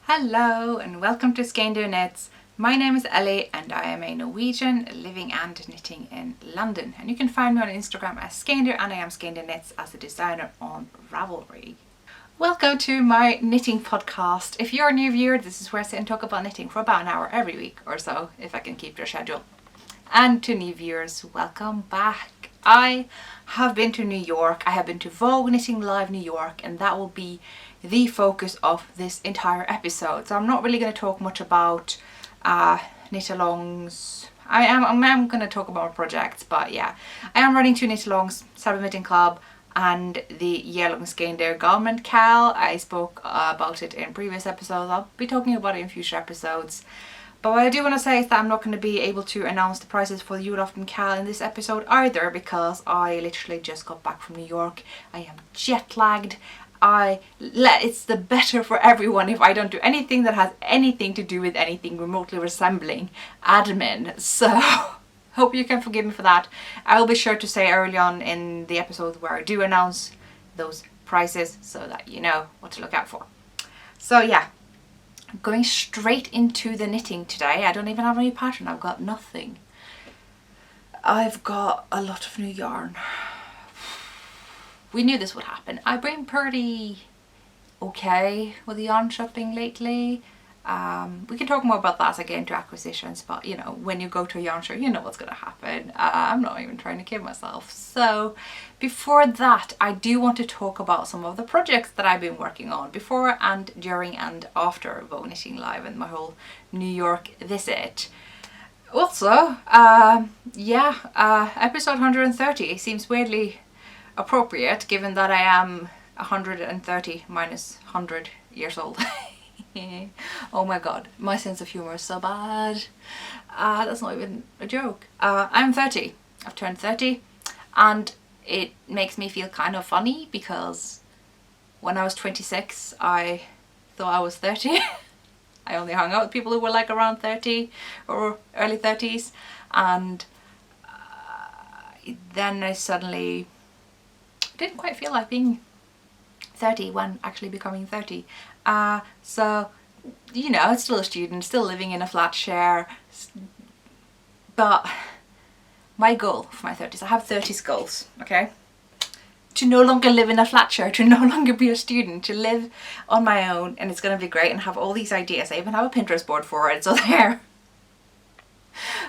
Hello and welcome to Skeindeer Knits. My name is Ellie and I am a Norwegian living and knitting in London. And you can find me on Instagram as Skeindeer, and I am Skeindeer Knits as a designer on Waverly. Welcome to my knitting podcast. If you're a new viewer, this is where I sit and talk about knitting for about an hour every week or so, if I can keep your schedule. And to new viewers, welcome back. I have been to New York. I have been to Vogue Knitting Live New York, and that will be the focus of this entire episode. So I'm not really going to talk much about knit-alongs. I am going to talk about projects, but yeah, I am running two knit-alongs, Cyber Knitting Club and the Yellow Skeindeer Garment KAL. I spoke about it in previous episodes. I'll be talking about it in future episodes. But what I do want to say is that I'm not going to be able to announce the prices for the Julafton KAL in this episode either, because I literally just got back from New York. I am jet lagged. It's the better for everyone if I don't do anything that has anything to do with anything remotely resembling admin. So hope you can forgive me for that. I will be sure to say early on in the episode where I do announce those prices so that you know what to look out for. So yeah, going straight into the knitting today. I don't even have any pattern. I've got nothing. I've got a lot of new yarn. We knew this would happen. I've been pretty okay with the yarn shopping lately. We can talk more about that as I get into acquisitions, but you know, when you go to a yarn show, you know what's going to happen. I'm not even trying to kid myself. So before that, I do want to talk about some of the projects that I've been working on before and during and after Vogue Knitting Live and my whole New York visit. Also, episode 130 seems weirdly appropriate given that I am 130 minus 100 years old. Oh my god, my sense of humor is so bad. That's not even a joke. I'm 30. I've turned 30 and it makes me feel kind of funny because when I was 26 I thought I was 30. I only hung out with people who were like around 30 or early 30s, and then I suddenly didn't quite feel like being 30 when actually becoming 30. So, you know, still a student, still living in a flat share, but my goal for my 30s, I have 30s goals, okay? To no longer live in a flat share, to no longer be a student, to live on my own, and it's going to be great and have all these ideas. I even have a Pinterest board for it, so there.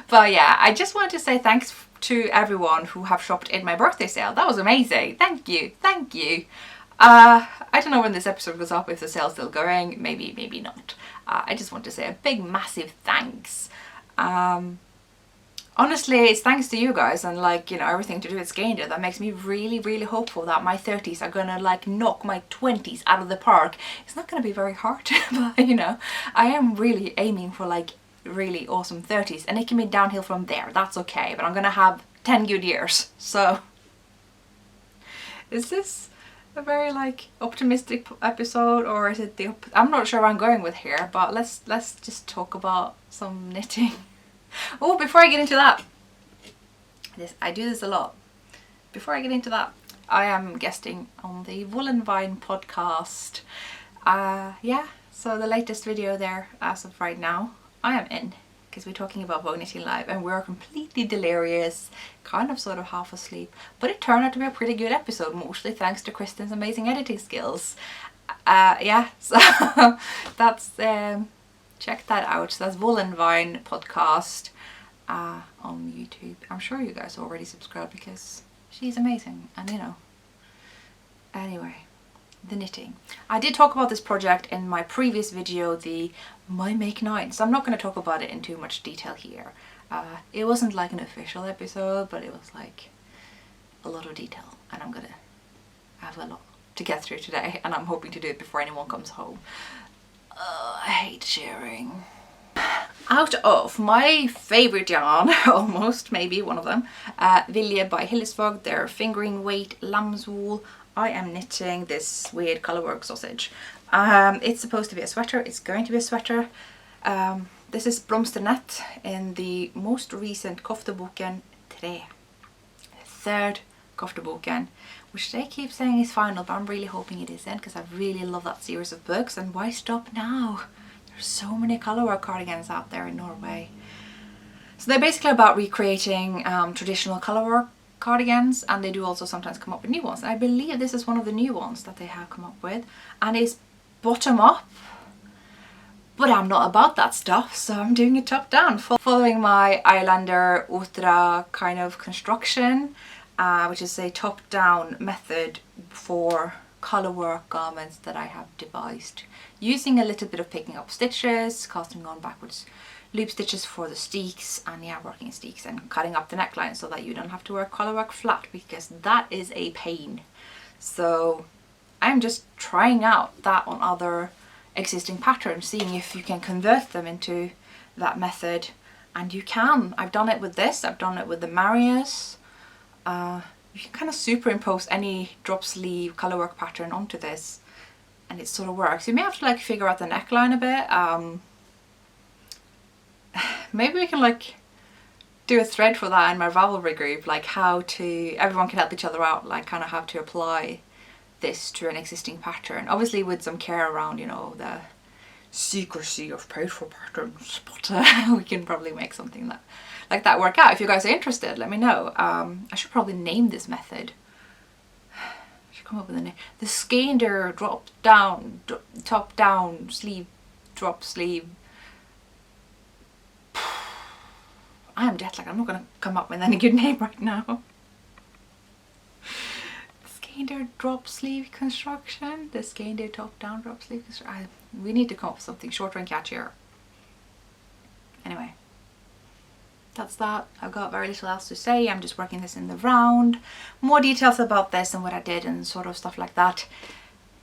But yeah, I just wanted to say thanks to everyone who have shopped in my birthday sale. That was amazing. Thank you. Thank you. I don't know when this episode goes up, if the sale's still going. Maybe, maybe not. I just want to say a big, massive thanks. Honestly, it's thanks to you guys and like, you know, everything to do with Skeindeer that makes me really, really hopeful that my 30s are gonna like knock my 20s out of the park. It's not gonna be very hard, but you know, I am really aiming for like really awesome 30s, and it can be downhill from there. That's okay, but I'm gonna have 10 good years. So is this a very like optimistic episode, or is it the I'm not sure where I'm going with here, but let's just talk about some knitting. Oh, before I get into that, I do this a lot. Before I get into that, I am guesting on the Voolenvine podcast. Yeah, so the latest video there as of right now, I am in, because we're talking about Vogue Knitting Live and we're completely delirious, kind of sort of half asleep, but it turned out to be a pretty good episode, mostly thanks to Kristen's amazing editing skills. Yeah, so that's check that out. So that's Voolenvine podcast on YouTube. I'm sure you guys already subscribed because she's amazing, and you know. Anyway, the knitting. I did talk about this project in my previous video, the My Make 9, so I'm not going to talk about it in too much detail here. It wasn't like an official episode, but it was like a lot of detail, and I'm gonna have a lot to get through today, and I'm hoping to do it before anyone comes home. I hate sharing. Out of my favourite yarn, almost, maybe one of them, Vilje by Hillesvåg, their fingering weight lamb's wool, I am knitting this weird colourwork sausage. It's supposed to be a sweater, it's going to be a sweater. This is Blomsternet in the most recent Kofteboken 3. Third Kofteboken, which they keep saying is final, but I'm really hoping it isn't, because I really love that series of books, and why stop now? There's so many colorwork cardigans out there in Norway. So they're basically about recreating traditional colorwork cardigans, and they do also sometimes come up with new ones. And I believe this is one of the new ones that they have come up with, and it's bottom up. But I'm not about that stuff, so I'm doing it top down, following my Islander Otra kind of construction, which is a top down method for colorwork garments that I have devised, using a little bit of picking up stitches, casting on backwards loop stitches for the steeks, and yeah, working steeks and cutting up the neckline so that you don't have to wear colorwork flat, because that is a pain. So I'm just trying out that on other existing patterns, seeing if you can convert them into that method, and you can. I've done it with this, I've done it with the Marias. You can kind of superimpose any drop sleeve colorwork pattern onto this, and it sort of works. You may have to like figure out the neckline a bit. Maybe we can like do a thread for that in my Ravelry group, like how to, everyone can help each other out, like kind of how to apply this to an existing pattern. Obviously with some care around, you know, the secrecy of painful patterns, but we can probably make something that like that work out. If you guys are interested, let me know. I should probably name this method. I should come up with a name. The Skeindeer drop down, top down sleeve, drop sleeve. I am jet lagged. I'm not going to come up with any good name right now. Skeindeer drop sleeve construction. The Skeindeer top down drop sleeve construction. We need to come up with something shorter and catchier. Anyway, that's that. I've got very little else to say. I'm just working this in the round. More details about this and what I did and sort of stuff like that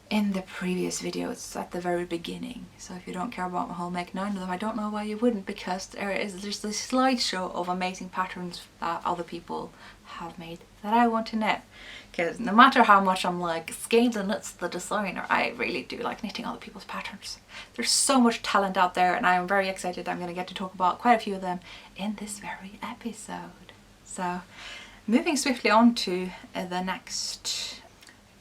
in the previous videos at the very beginning. So if you don't care about my whole make 9 of them, I don't know why you wouldn't, because there is just this slideshow of amazing patterns that other people have made that I want to knit. Because no matter how much I'm like Skeindeer Knits the designer, I really do like knitting other people's patterns. There's so much talent out there, and I'm very excited I'm going to get to talk about quite a few of them in this very episode. So moving swiftly on to the next.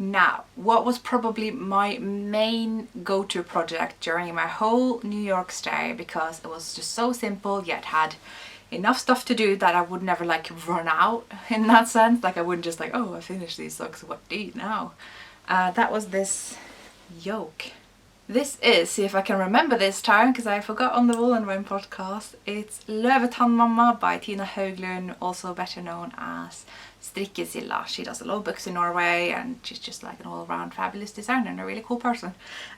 Now, what was probably my main go-to project during my whole New York stay, because it was just so simple yet had enough stuff to do that I would never like run out in that sense. Like I wouldn't just like, oh, I finished these socks, what do you now? That was this yoke. This is, see if I can remember this time because I forgot on the Voolenvine podcast, it's Mamma by Tina Hauglund, also better known as Strikkesilla. She does a lot of books in Norway, and she's just like an all-around fabulous designer and a really cool person.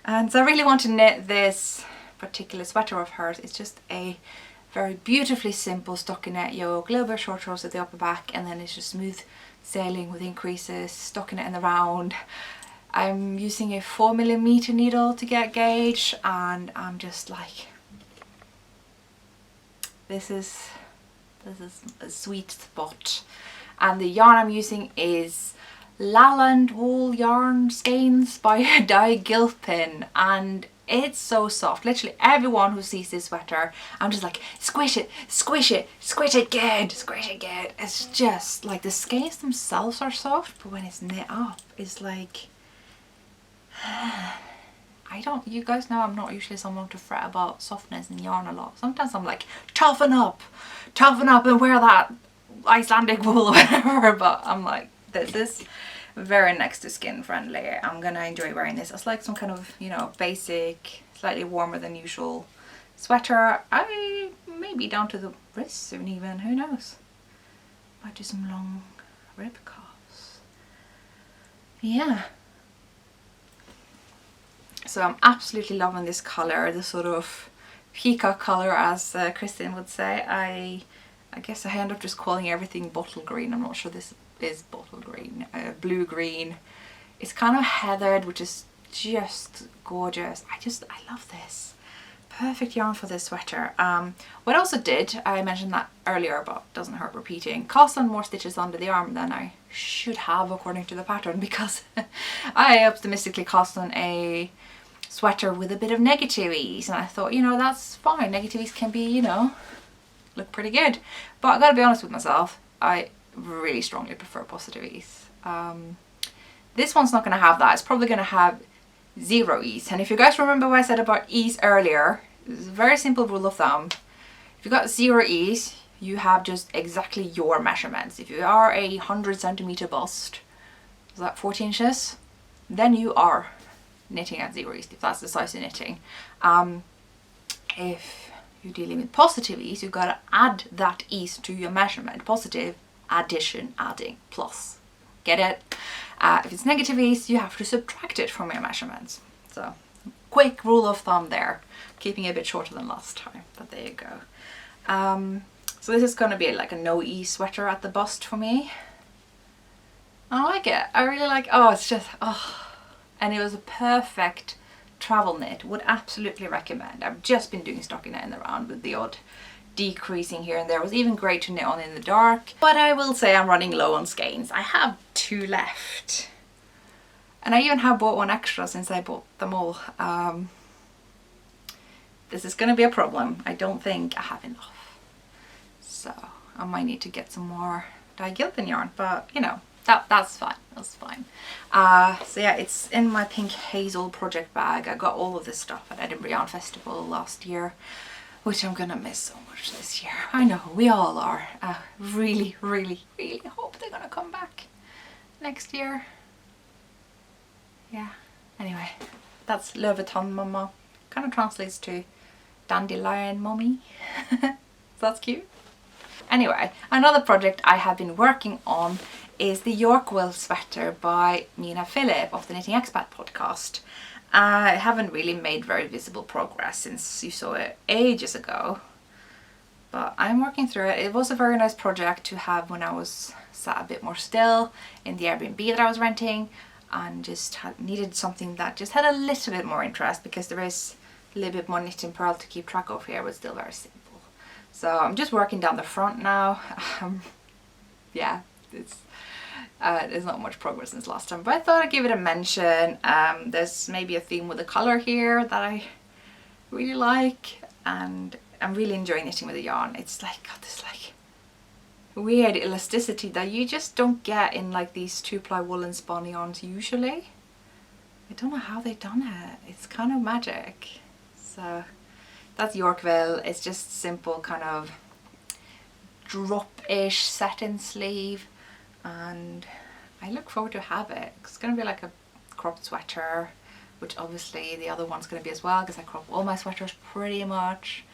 And so I really want to knit this particular sweater of hers. It's just a very beautifully simple stockinette yoke, a little bit short rows at the upper back, and then it's just smooth sailing with increases, stockinette in the round. I'm using a 4mm needle to get gauge, and I'm just like, this is a sweet spot. And the yarn I'm using is Laland wool yarn skeins by Dye Gilpin, and it's so soft. Literally everyone who sees this sweater, I'm just like, squish it, squish it, squish it good, squish it good. It's just like the skeins themselves are soft, but when it's knit up, it's like, you guys know I'm not usually someone to fret about softness in yarn a lot. Sometimes I'm like, toughen up and wear that Icelandic wool or whatever, but I'm like, this is very next to skin friendly. I'm gonna enjoy wearing this. It's like some kind of, you know, basic, slightly warmer than usual sweater. I maybe down to the wrist soon even, who knows. Might do some long rib cuffs. Yeah. So I'm absolutely loving this colour, the sort of peacock colour as Kristin would say. I guess I end up just calling everything bottle green. I'm not sure this is bottle green. Blue green. It's kind of heathered, which is just gorgeous. I love this. Perfect yarn for this sweater. What I also did, I mentioned that earlier, but doesn't hurt repeating, cast on more stitches under the arm than I should have according to the pattern, because I optimistically cast on a sweater with a bit of negative ease, and I thought, you know, that's fine. Negative ease can be, you know, look pretty good. But I gotta be honest with myself, I really strongly prefer positive ease. This one's not gonna have that. It's probably gonna have zero ease. And if you guys remember what I said about ease earlier, It's a very simple rule of thumb. If you got 0 ease, you have just exactly your measurements. If you are a 100 centimeter bust, is that 40 inches? Then you are knitting at 0 ease, if that's the size you're knitting. If you're dealing with positive ease, you've got to add that ease to your measurement. Positive, addition, adding, plus. Get it? If it's negative ease, you have to subtract it from your measurements. So, quick rule of thumb there. Keeping it a bit shorter than last time, but there you go. So this is going to be like a no ease sweater at the bust for me. I like it. I really like, oh, it's just, oh. And it was a perfect travel knit. Would absolutely recommend. I've just been doing stocking knitting around with the odd decreasing here and there. It was even great to knit on in the dark. But I will say I'm running low on skeins. I have 2 left. And I even have bought 1 extra since I bought them all. This is going to be a problem. I don't think I have enough. So I might need to get some more dye-gilpin yarn, but you know, that's fine. That's fine. So yeah, it's in my pink hazel project bag. I got all of this stuff at Edinburgh Yarn Festival last year, which I'm gonna miss so much this year. I know, we all are. Really, really, really hope they're gonna come back next year. Yeah. Anyway, that's Le Vuitton Mama. Kind of translates to Dandelion Mommy. That's cute. Anyway, another project I have been working on is the Yorkville sweater by Mina Phillip of the Knitting Expat podcast. I haven't really made very visible progress since you saw it ages ago, but I'm working through it. It was a very nice project to have when I was sat a bit more still in the Airbnb that I was renting, and just needed something that just had a little bit more interest, because there is a little bit more knit and purl to keep track of here, but still very simple. So I'm just working down the front now. Yeah, there's not much progress since last time, but I thought I'd give it a mention. There's maybe a theme with the colour here that I really like, and I'm really enjoying knitting with the yarn. It's like got this like weird elasticity that you just don't get in like these 2-ply woolen spun yarns usually. I don't know how they've done it. It's kind of magic. So that's Yorkville. It's just simple kind of drop-ish satin sleeve, and I look forward to have it. It's going to be like a cropped sweater, which obviously the other one's going to be as well, because I crop all my sweaters pretty much.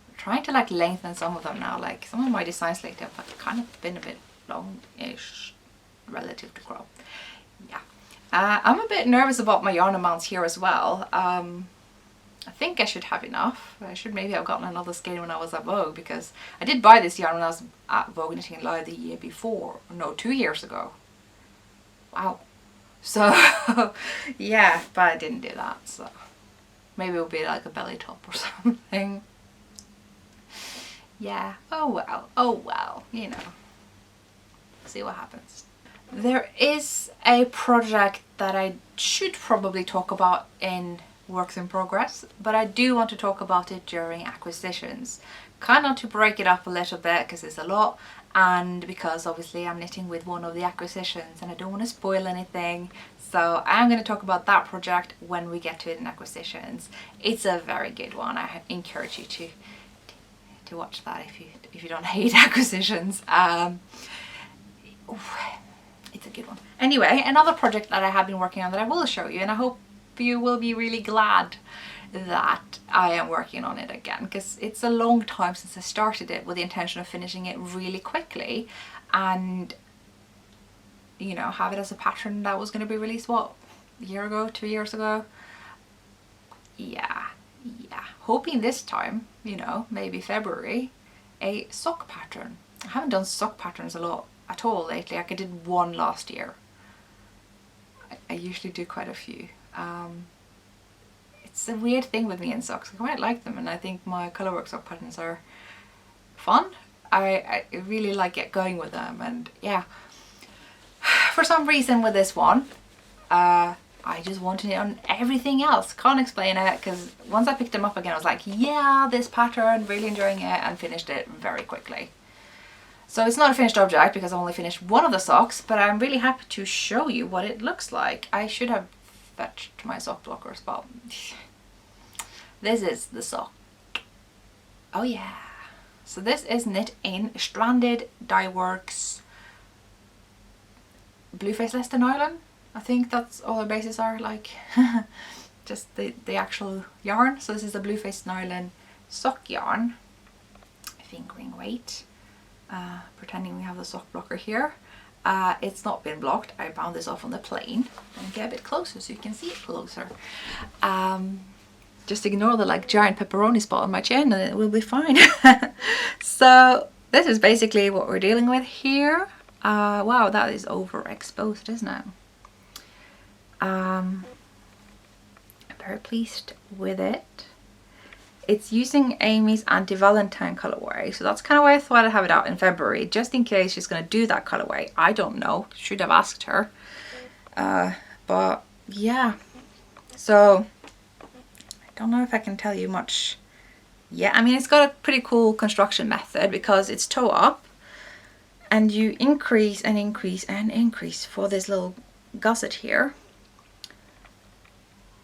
I'm trying to like lengthen some of them now. Like some of my designs lately have kind of been a bit long-ish relative to crop. Yeah. I'm a bit nervous about my yarn amounts here as well. I think I should have enough. I should maybe have gotten another skein when I was at Vogue, because I did buy this yarn when I was at Vogue Knitting Live the year before. No, 2 years ago. Wow. So, yeah, but I didn't do that, so maybe it'll be like a belly top or something. Yeah, oh well, you know. See what happens. There is a project that I should probably talk about in works in progress, but I do want to talk about it during acquisitions, kind of to break it up a little bit, because it's a lot, and because obviously I'm knitting with one of the acquisitions and I don't want to spoil anything. So I'm going to talk about that project when we get to it in acquisitions. It's a very good one. I encourage you to watch that if you don't hate acquisitions. It's a good one. Anyway, another project that I have been working on that I will show you, and I hope you will be really glad that I am working on it again, because it's a long time since I started it with the intention of finishing it really quickly and, you know, have it as a pattern that was going to be released, what, a year ago, 2 years ago? Yeah, hoping this time, you know, maybe February, a sock pattern. I haven't done sock patterns a lot at all lately. Like I did one last year. I usually do quite a few. It's a weird thing with me in socks. I quite like them, and I think my colourwork sock patterns are fun. I really like going with them, and yeah. For some reason with this one, I just wanted it on everything else. Can't explain it, because once I picked them up again I was like, yeah, this pattern, really enjoying it, and finished it very quickly. So it's not a finished object because I only finished one of the socks, but I'm really happy to show you what it looks like. I should have fetched my sock blockers, but this is the sock. Oh yeah. So this is knit in Stranded Dye Works Blueface Leicester nylon. I think that's all the bases are, like just the actual yarn. So this is the Blueface nylon sock yarn, fingering weight, pretending we have the sock blocker here. It's not been blocked. I bound this off on the plane. And get a bit closer so you can see it closer. Just ignore the like giant pepperoni spot on my chin and it will be fine. So this is basically what we're dealing with here. Wow, that is overexposed, isn't it? I'm very pleased with it. It's using Amy's Anti-Valentine colorway, so that's kind of why I thought I'd have it out in February, just in case she's going to do that colorway. I don't know, should have asked her. But yeah, so I don't know if I can tell you much. Yeah, I mean, it's got a pretty cool construction method because it's toe up and you increase and increase and increase for this little gusset here.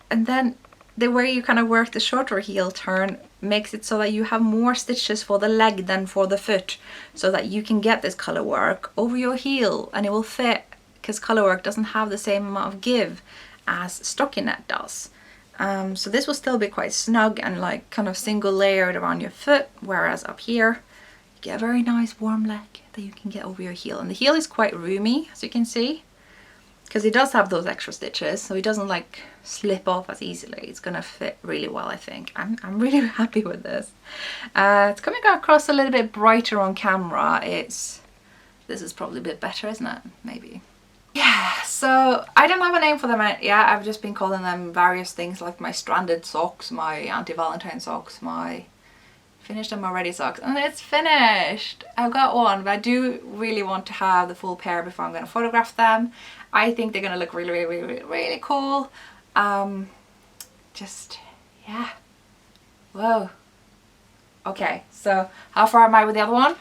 And then the way you kind of work the shorter heel turn makes it so that you have more stitches for the leg than for the foot, so that you can get this color work over your heel and it will fit, because color work doesn't have the same amount of give as stockinette does. So this will still be quite snug and like kind of single layered around your foot, whereas up here you get a very nice warm leg that you can get over your heel. And the heel is quite roomy, as you can see, because it does have those extra stitches, so it doesn't like slip off as easily. It's gonna fit really well, I think. I'm really happy with this. It's coming across a little bit brighter on camera. This is probably a bit better, isn't it? Maybe. Yeah, so I don't have a name for them yet. I've just been calling them various things, like my stranded socks, my anti-Valentine socks, my finished them already socks, and it's finished. I've got one, but I do really want to have the full pair before I'm going to photograph them. I think they're going to look really, really, really, really cool. Just, yeah. Whoa. Okay, so how far am I with the other one?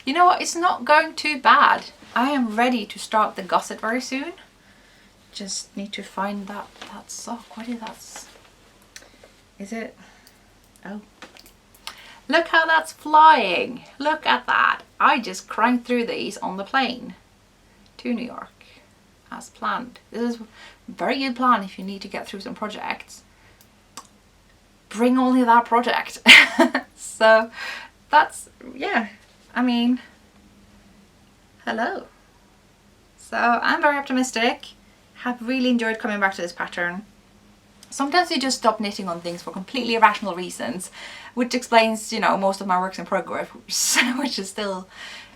You know what? It's not going too bad. I am ready to start the gusset very soon. Just need to find that sock. What is that? Is it? Oh. Look how that's flying. Look at that. I just cranked through these on the plane to New York as planned. This is a very good plan if you need to get through some projects. Bring only that project. So that's, yeah, I mean, hello. So I'm very optimistic. Have really enjoyed coming back to this pattern. Sometimes you just stop knitting on things for completely irrational reasons, which explains, you know, most of my works in progress, which is still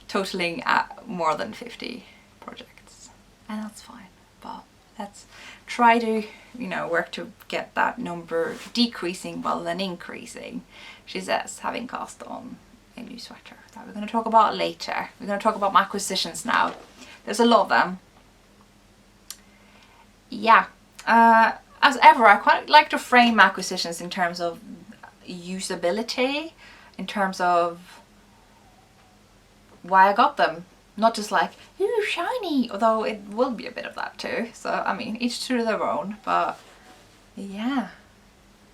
totaling at more than 50 projects. And that's fine, but let's try to, you know, work to get that number decreasing rather than increasing. She says, having cast on a new sweater that we're going to talk about later. We're going to talk about my acquisitions now. There's a lot of them. Yeah. As ever, I quite like to frame acquisitions in terms of usability, in terms of why I got them. Not just like, ooh, shiny, although it will be a bit of that too. So, I mean, each to their own, but yeah,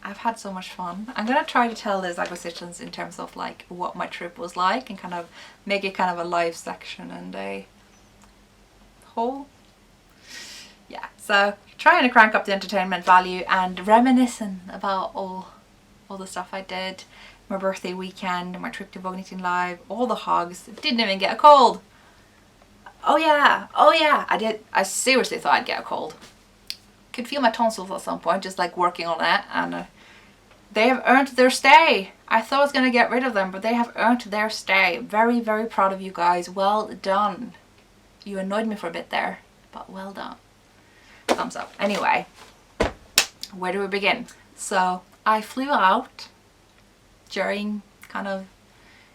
I've had so much fun. I'm gonna try to tell these acquisitions in terms of like what my trip was like and kind of make it kind of a live section and a whole. Yeah, so trying to crank up the entertainment value and reminiscing about all the stuff I did, my birthday weekend, my trip to Vogue Knitting Live, all the hogs. Didn't even get a cold. Oh yeah, I did. I seriously thought I'd get a cold. Could feel my tonsils at some point, just like working on it, and they have earned their stay. I thought I was going to get rid of them, but they have earned their stay. Very, very proud of you guys. Well done. You annoyed me for a bit there, but well done. Thumbs up. Anyway, where do we begin? So I flew out during kind of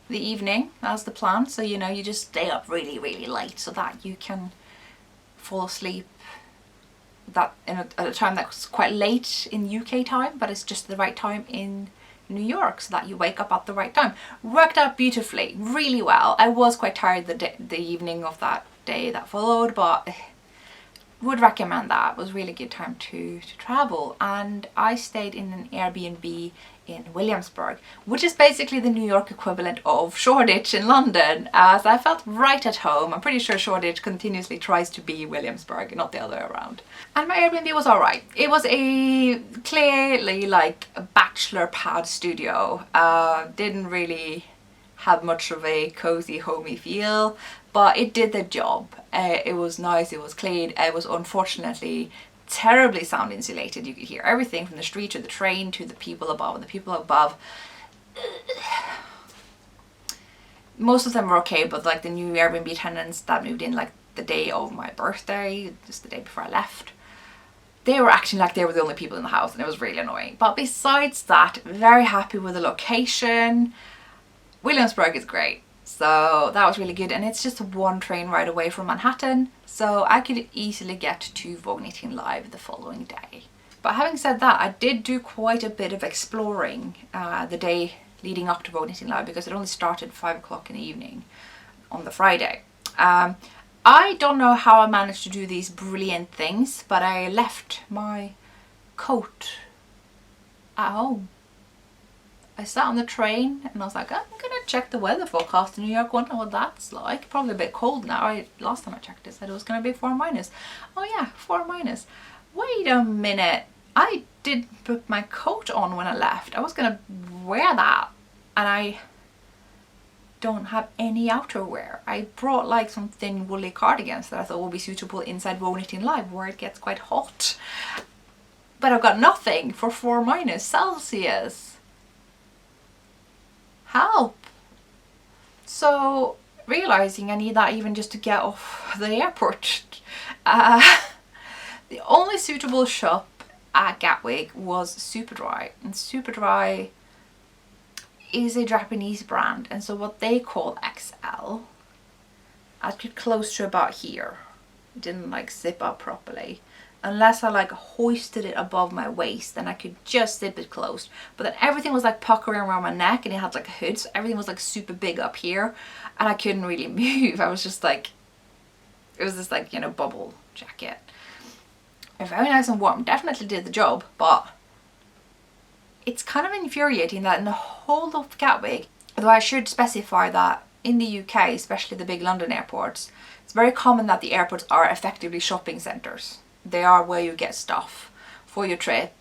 the evening, as the plan. So, you know, you just stay up really, really late so that you can fall asleep at a time that's quite late in UK time, but it's just the right time in New York, so that you wake up at the right time. Worked out beautifully, really well. I was quite tired the evening of that day that followed, but would recommend that. It was a really good time to travel, and I stayed in an Airbnb in Williamsburg, which is basically the New York equivalent of Shoreditch in London, so I felt right at home. I'm pretty sure Shoreditch continuously tries to be Williamsburg, not the other way around. And my Airbnb was alright. It was a clearly like a bachelor pad studio. Didn't really have much of a cozy homey feel, but it did the job. It was nice, it was clean, it was unfortunately terribly sound insulated. You could hear everything from the street to the train to the people above, and the people above, most of them were okay, but like the new Airbnb tenants that moved in like the day of my birthday, just the day before I left, they were acting like they were the only people in the house, and it was really annoying. But besides that, very happy with the location. Williamsburg is great, so that was really good, and it's just one train ride away from Manhattan, so I could easily get to Vogue Knitting Live the following day. But having said that, I did do quite a bit of exploring the day leading up to Vogue Knitting Live, because it only started 5 o'clock in the evening on the Friday. I don't know how I managed to do these brilliant things, but I left my coat at home. I sat on the train and I was like, I'm gonna check the weather forecast in New York, wonder what that's like. Probably a bit cold now. Last time I checked it said it was gonna be 4 minus. Oh yeah, 4 minus. Wait a minute. I didn't put my coat on when I left. I was gonna wear that, and I don't have any outerwear. I brought like some thin woolly cardigans that I thought would be suitable inside Vogue Knitting Live, where it gets quite hot. But I've got nothing for 4 minus Celsius. Help! So realizing I need that even just to get off the airport. The only suitable shop at Gatwick was Superdry, and Superdry is a Japanese brand, and so what they call XL, I could close to about here. It didn't like zip up properly. Unless I like hoisted it above my waist, then I could just zip it closed. But then everything was like puckering around my neck, and it had like a hood, so everything was like super big up here, and I couldn't really move. I was just like, it was this like, you know, bubble jacket. Very nice and warm, definitely did the job, but it's kind of infuriating that in the whole of Gatwick, although I should specify that in the UK, especially the big London airports, it's very common that the airports are effectively shopping centres. They are where you get stuff for your trip,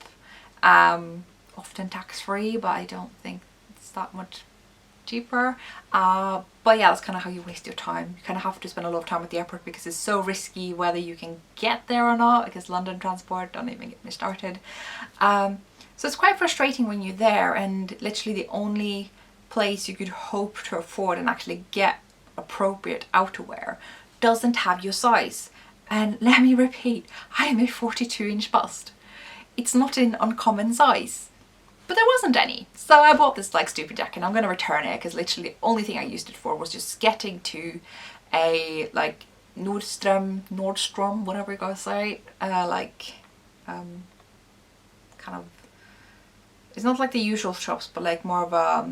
often tax-free, but I don't think it's that much cheaper. But yeah, that's kind of how you waste your time. You kind of have to spend a lot of time at the airport because it's so risky whether you can get there or not, because London transport, don't even get me started. So it's quite frustrating when you're there and literally the only place you could hope to afford and actually get appropriate outerwear doesn't have your size. And let me repeat, I am a 42-inch bust. It's not an uncommon size. But there wasn't any. So I bought this like stupid jacket, and I'm going to return it because literally the only thing I used it for was just getting to a like Nordstrom, whatever you gotta say, kind of, it's not like the usual shops, but like more of a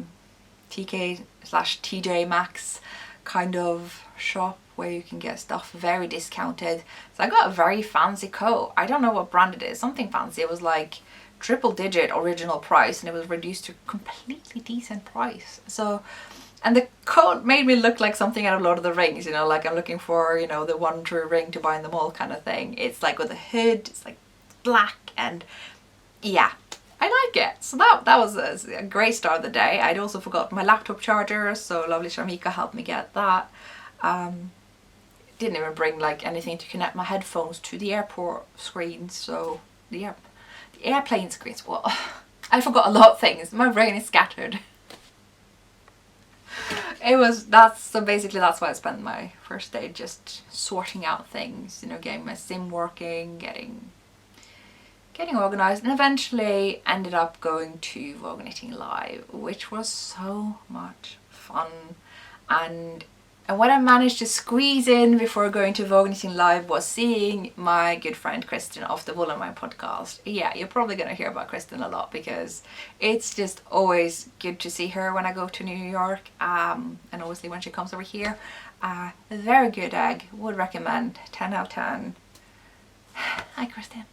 TK/TJ Maxx kind of shop where you can get stuff very discounted. So I got a very fancy coat. I don't know what brand it is, something fancy. It was like triple-digit original price, and it was reduced to a completely decent price. So, and the coat made me look like something out of Lord of the Rings, you know, like I'm looking for, you know, the one true ring to buy in the mall kind of thing. It's like with a hood, it's like black, and yeah, I like it. So that was a great start of the day. I'd also forgot my laptop charger, so lovely Shamika helped me get that. Didn't even bring like anything to connect my headphones to the airport screens, so the airplane screens. Well, I forgot a lot of things. My brain is scattered. So basically that's why I spent my first day just sorting out things, you know, getting my sim working, getting organized, and eventually ended up going to Vogue Knitting Live, which was so much fun. And what I managed to squeeze in before going to Vogue Knitting Live was seeing my good friend Kristen of the Voolenvine podcast. Yeah, you're probably going to hear about Kristen a lot because it's just always good to see her when I go to New York, and obviously when she comes over here. Very good egg, would recommend, 10 out of 10. Hi, Kristen.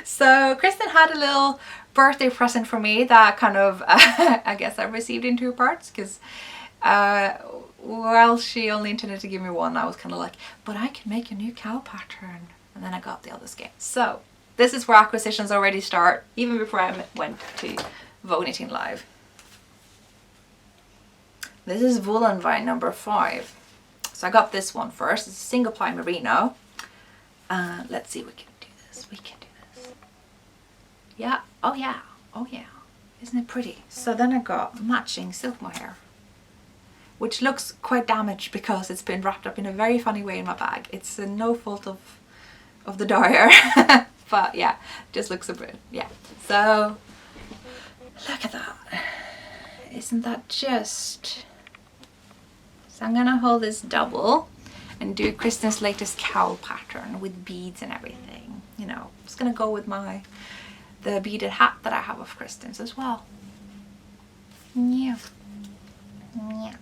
So Kristen had a little birthday present for me that kind of, I guess I received in two parts, because while she only intended to give me one, I was kind of like, but I can make a new KAL pattern. And then I got the other skein. So this is where acquisitions already start, even before I went to Vogue Knitting Live. This is Voolenvine number 5. So I got this one first. It's a single ply merino. Let's see, we can do this. We can do this. Yeah. Oh yeah. Oh yeah. Isn't it pretty? So then I got matching silk mohair, which looks quite damaged because it's been wrapped up in a very funny way in my bag. It's no fault of the dyer. But yeah, just looks a bit, yeah. So look at that. Isn't that just... So I'm gonna hold this double and do Kristen's latest KAL pattern with beads and everything. You know, it's gonna go with the beaded hat that I have of Kristen's as well. Yeah. Yeah.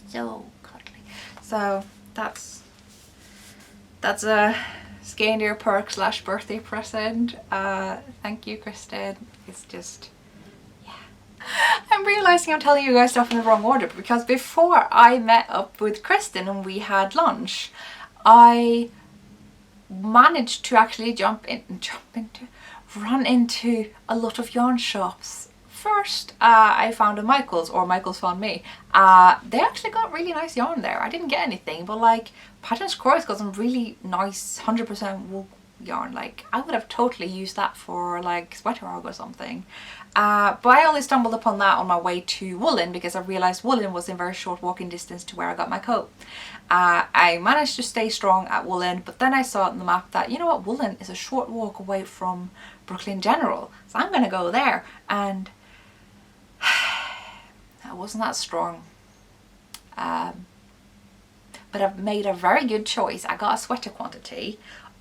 So cuddly. So that's a Skeindeer perk / birthday present. Thank you, Kristen. It's just, yeah. I'm realizing I'm telling you guys stuff in the wrong order, because before I met up with Kristen and we had lunch, I managed to actually run into a lot of yarn shops. First, I found a Michael's, or Michael's found me. They actually got really nice yarn there. I didn't get anything, but like Patterns Cross got some really nice 100% wool yarn. Like I would have totally used that for like sweater arg or something. But I only stumbled upon that on my way to Woolen, because I realized Woolen was in very short walking distance to where I got my coat. I managed to stay strong at Woolen, but then I saw on the map that, you know what, Woolen is a short walk away from Brooklyn General. So I'm gonna go there, and I wasn't that strong. But I've made a very good choice. I got a sweater quantity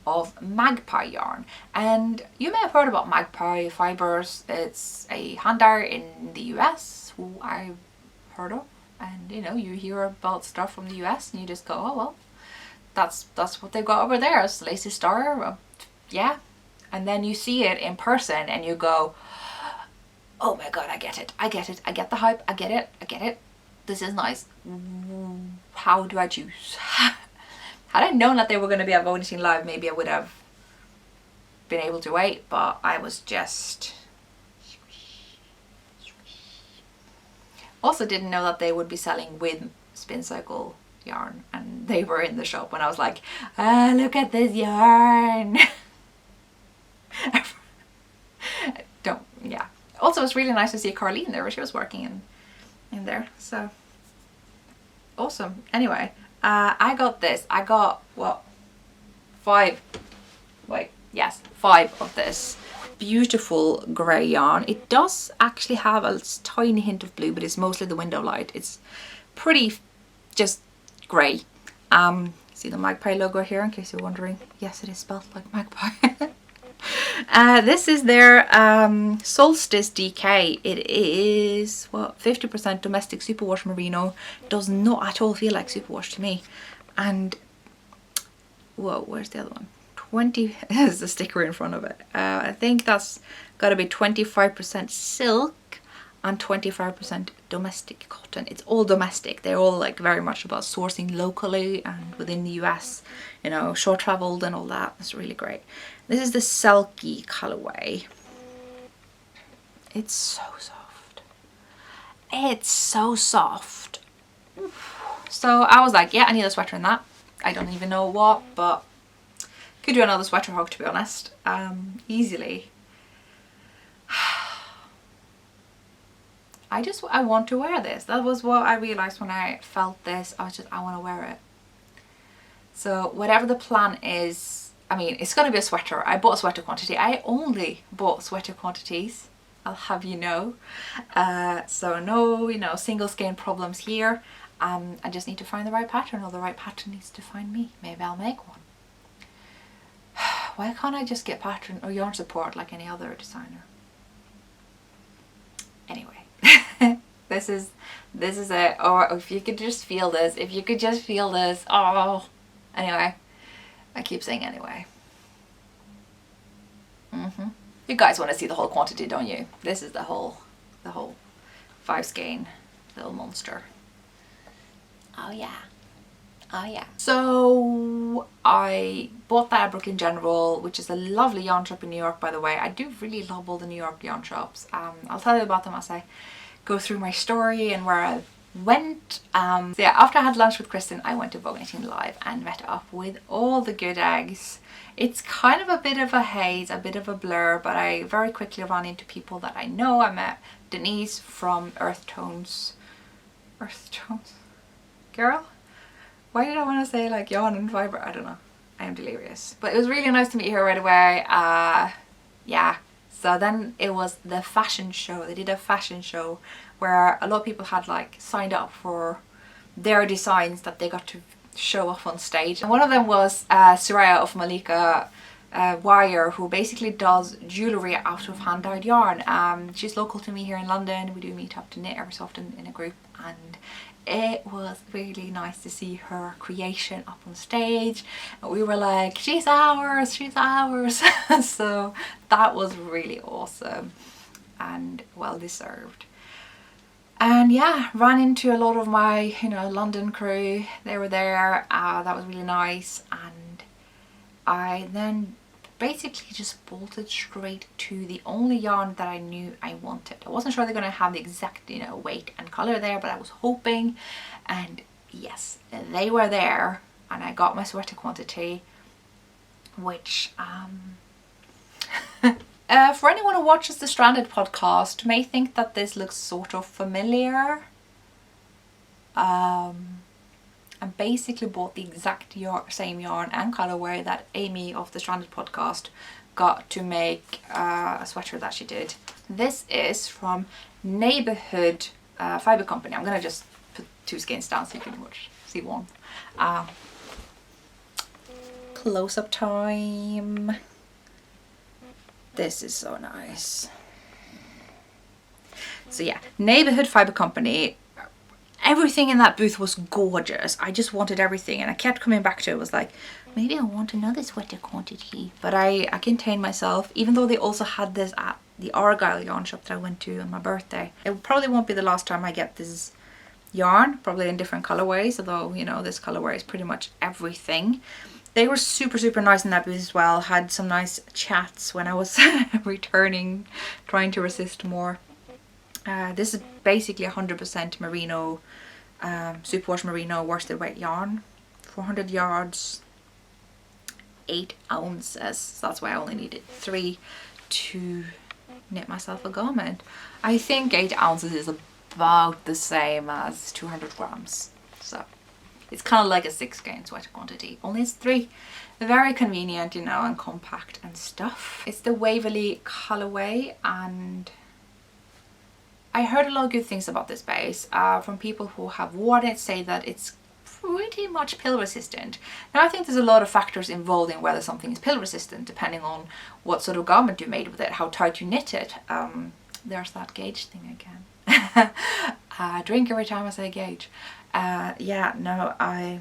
of Magpie yarn, and you may have heard about Magpie fibers. It's a hand dyer in the US who I've heard of, and you know, you hear about stuff from the US and you just go, oh well, that's what they've got over there. It's the latest star, yeah. And then you see it in person and you go, oh my god, I get it, I get it, I get the hype, I get it, I get it. This is nice. How do I choose? Had I known that they were going to be at Vogue Knitting Live, maybe I would have been able to wait, but I was just... Also didn't know that they would be selling with spin cycle yarn, and they were in the shop when I was like, ah, look at this yarn. Yeah. Also, it's really nice to see Carleen there, where she was working in there, so awesome. Anyway, I got this. I got, what, 5 of this beautiful grey yarn. It does actually have a tiny hint of blue, but it's mostly the window light. It's pretty just grey. See the Magpie logo here, in case you're wondering. Yes, it is spelled like Magpie. This is their Solstice DK. It is, what, 50% domestic superwash merino. Does not at all feel like superwash to me. And, whoa, where's the other one? 20, there's the sticker in front of it. I think that's got to be 25% silk and 25% domestic cotton. It's all domestic. They're all like very much about sourcing locally and within the US, you know, short traveled and all that. It's really great. This is the Selkie colorway. It's so soft. It's so soft. So I was like, yeah, I need a sweater in that. I don't even know what, but could do another sweater hog, to be honest. Easily. I want to wear this. That was what I realized when I felt this. I want to wear it. So whatever the plan is, I mean, it's going to be a sweater. I bought a sweater quantity. I only bought sweater quantities, I'll have you know. So no, you know, single skein problems here. I just need to find the right pattern, or the right pattern needs to find me. Maybe I'll make one. Why can't I just get pattern or yarn support like any other designer? Anyway, this is it. Or if you could just feel this, oh, anyway, I keep saying anyway. You guys want to see the whole quantity, don't you? This is the whole 5 skein little monster. Oh yeah. Oh yeah. So I bought that at Brooklyn General, which is a lovely yarn shop in New York, by the way. I do really love all the New York yarn shops. I'll tell you about them as I go through my story and where I went. So yeah, after I had lunch with Kristen, I went to Vogue Knitting Live and met up with all the good eggs. It's kind of a bit of a haze, a bit of a blur, but I very quickly ran into people that I know. I met Denise from Earth Tones. Girl? Why did I want to say like yarn and fibre? I don't know. I am delirious. But it was really nice to meet her right away. Yeah. So then it was the fashion show. They did a fashion show where a lot of people had like signed up for their designs that they got to show off on stage. And one of them was Soraya of Malika Wire, who basically does jewellery out of hand-dyed yarn. She's local to me here in London. We do meet up to knit every so often in a group, and it was really nice to see her creation up on stage. And we were like, she's ours, she's ours. So that was really awesome and well deserved. And yeah, ran into a lot of my, London crew. They were there. That was really nice. And I then basically just bolted straight to the only yarn that I knew I wanted. I wasn't sure they're going to have the exact, weight and color there, but I was hoping. And yes, they were there. And I got my sweater quantity, which for anyone who watches the Stranded podcast may think that this looks sort of familiar. I basically bought the exact same yarn and colorway that Amy of the Stranded podcast got to make a sweater that she did. This is from Neighbourhood Fibre Company. I'm gonna just put 2 skeins down so you can see one. Close-up time. This is so nice. So yeah, Neighbourhood Fibre Company. Everything in that booth was gorgeous. I just wanted everything, and I kept coming back to it. It was like, maybe I want another sweater quantity. But I contained myself, even though they also had this at the Argyle yarn shop that I went to on my birthday. It probably won't be the last time I get this yarn, probably in different colorways, although, this colorway is pretty much everything. They were super, super nice in that booth as well. Had some nice chats when I was returning, trying to resist more. This is basically 100% merino, superwash merino worsted weight yarn. 400 yards, 8 ounces. So that's why I only needed 3 to knit myself a garment. I think 8 ounces is about the same as 200 grams. So it's kind of like a 6 skein sweater quantity, only it's 3. Very convenient, and compact and stuff. It's the Waverly colorway, and I heard a lot of good things about this base from people who have worn it, say that it's pretty much pill resistant. Now I think there's a lot of factors involved in whether something is pill resistant, depending on what sort of garment you made with it, how tight you knit it. There's that gauge thing again. Drink every time I say gauge. Yeah, no, I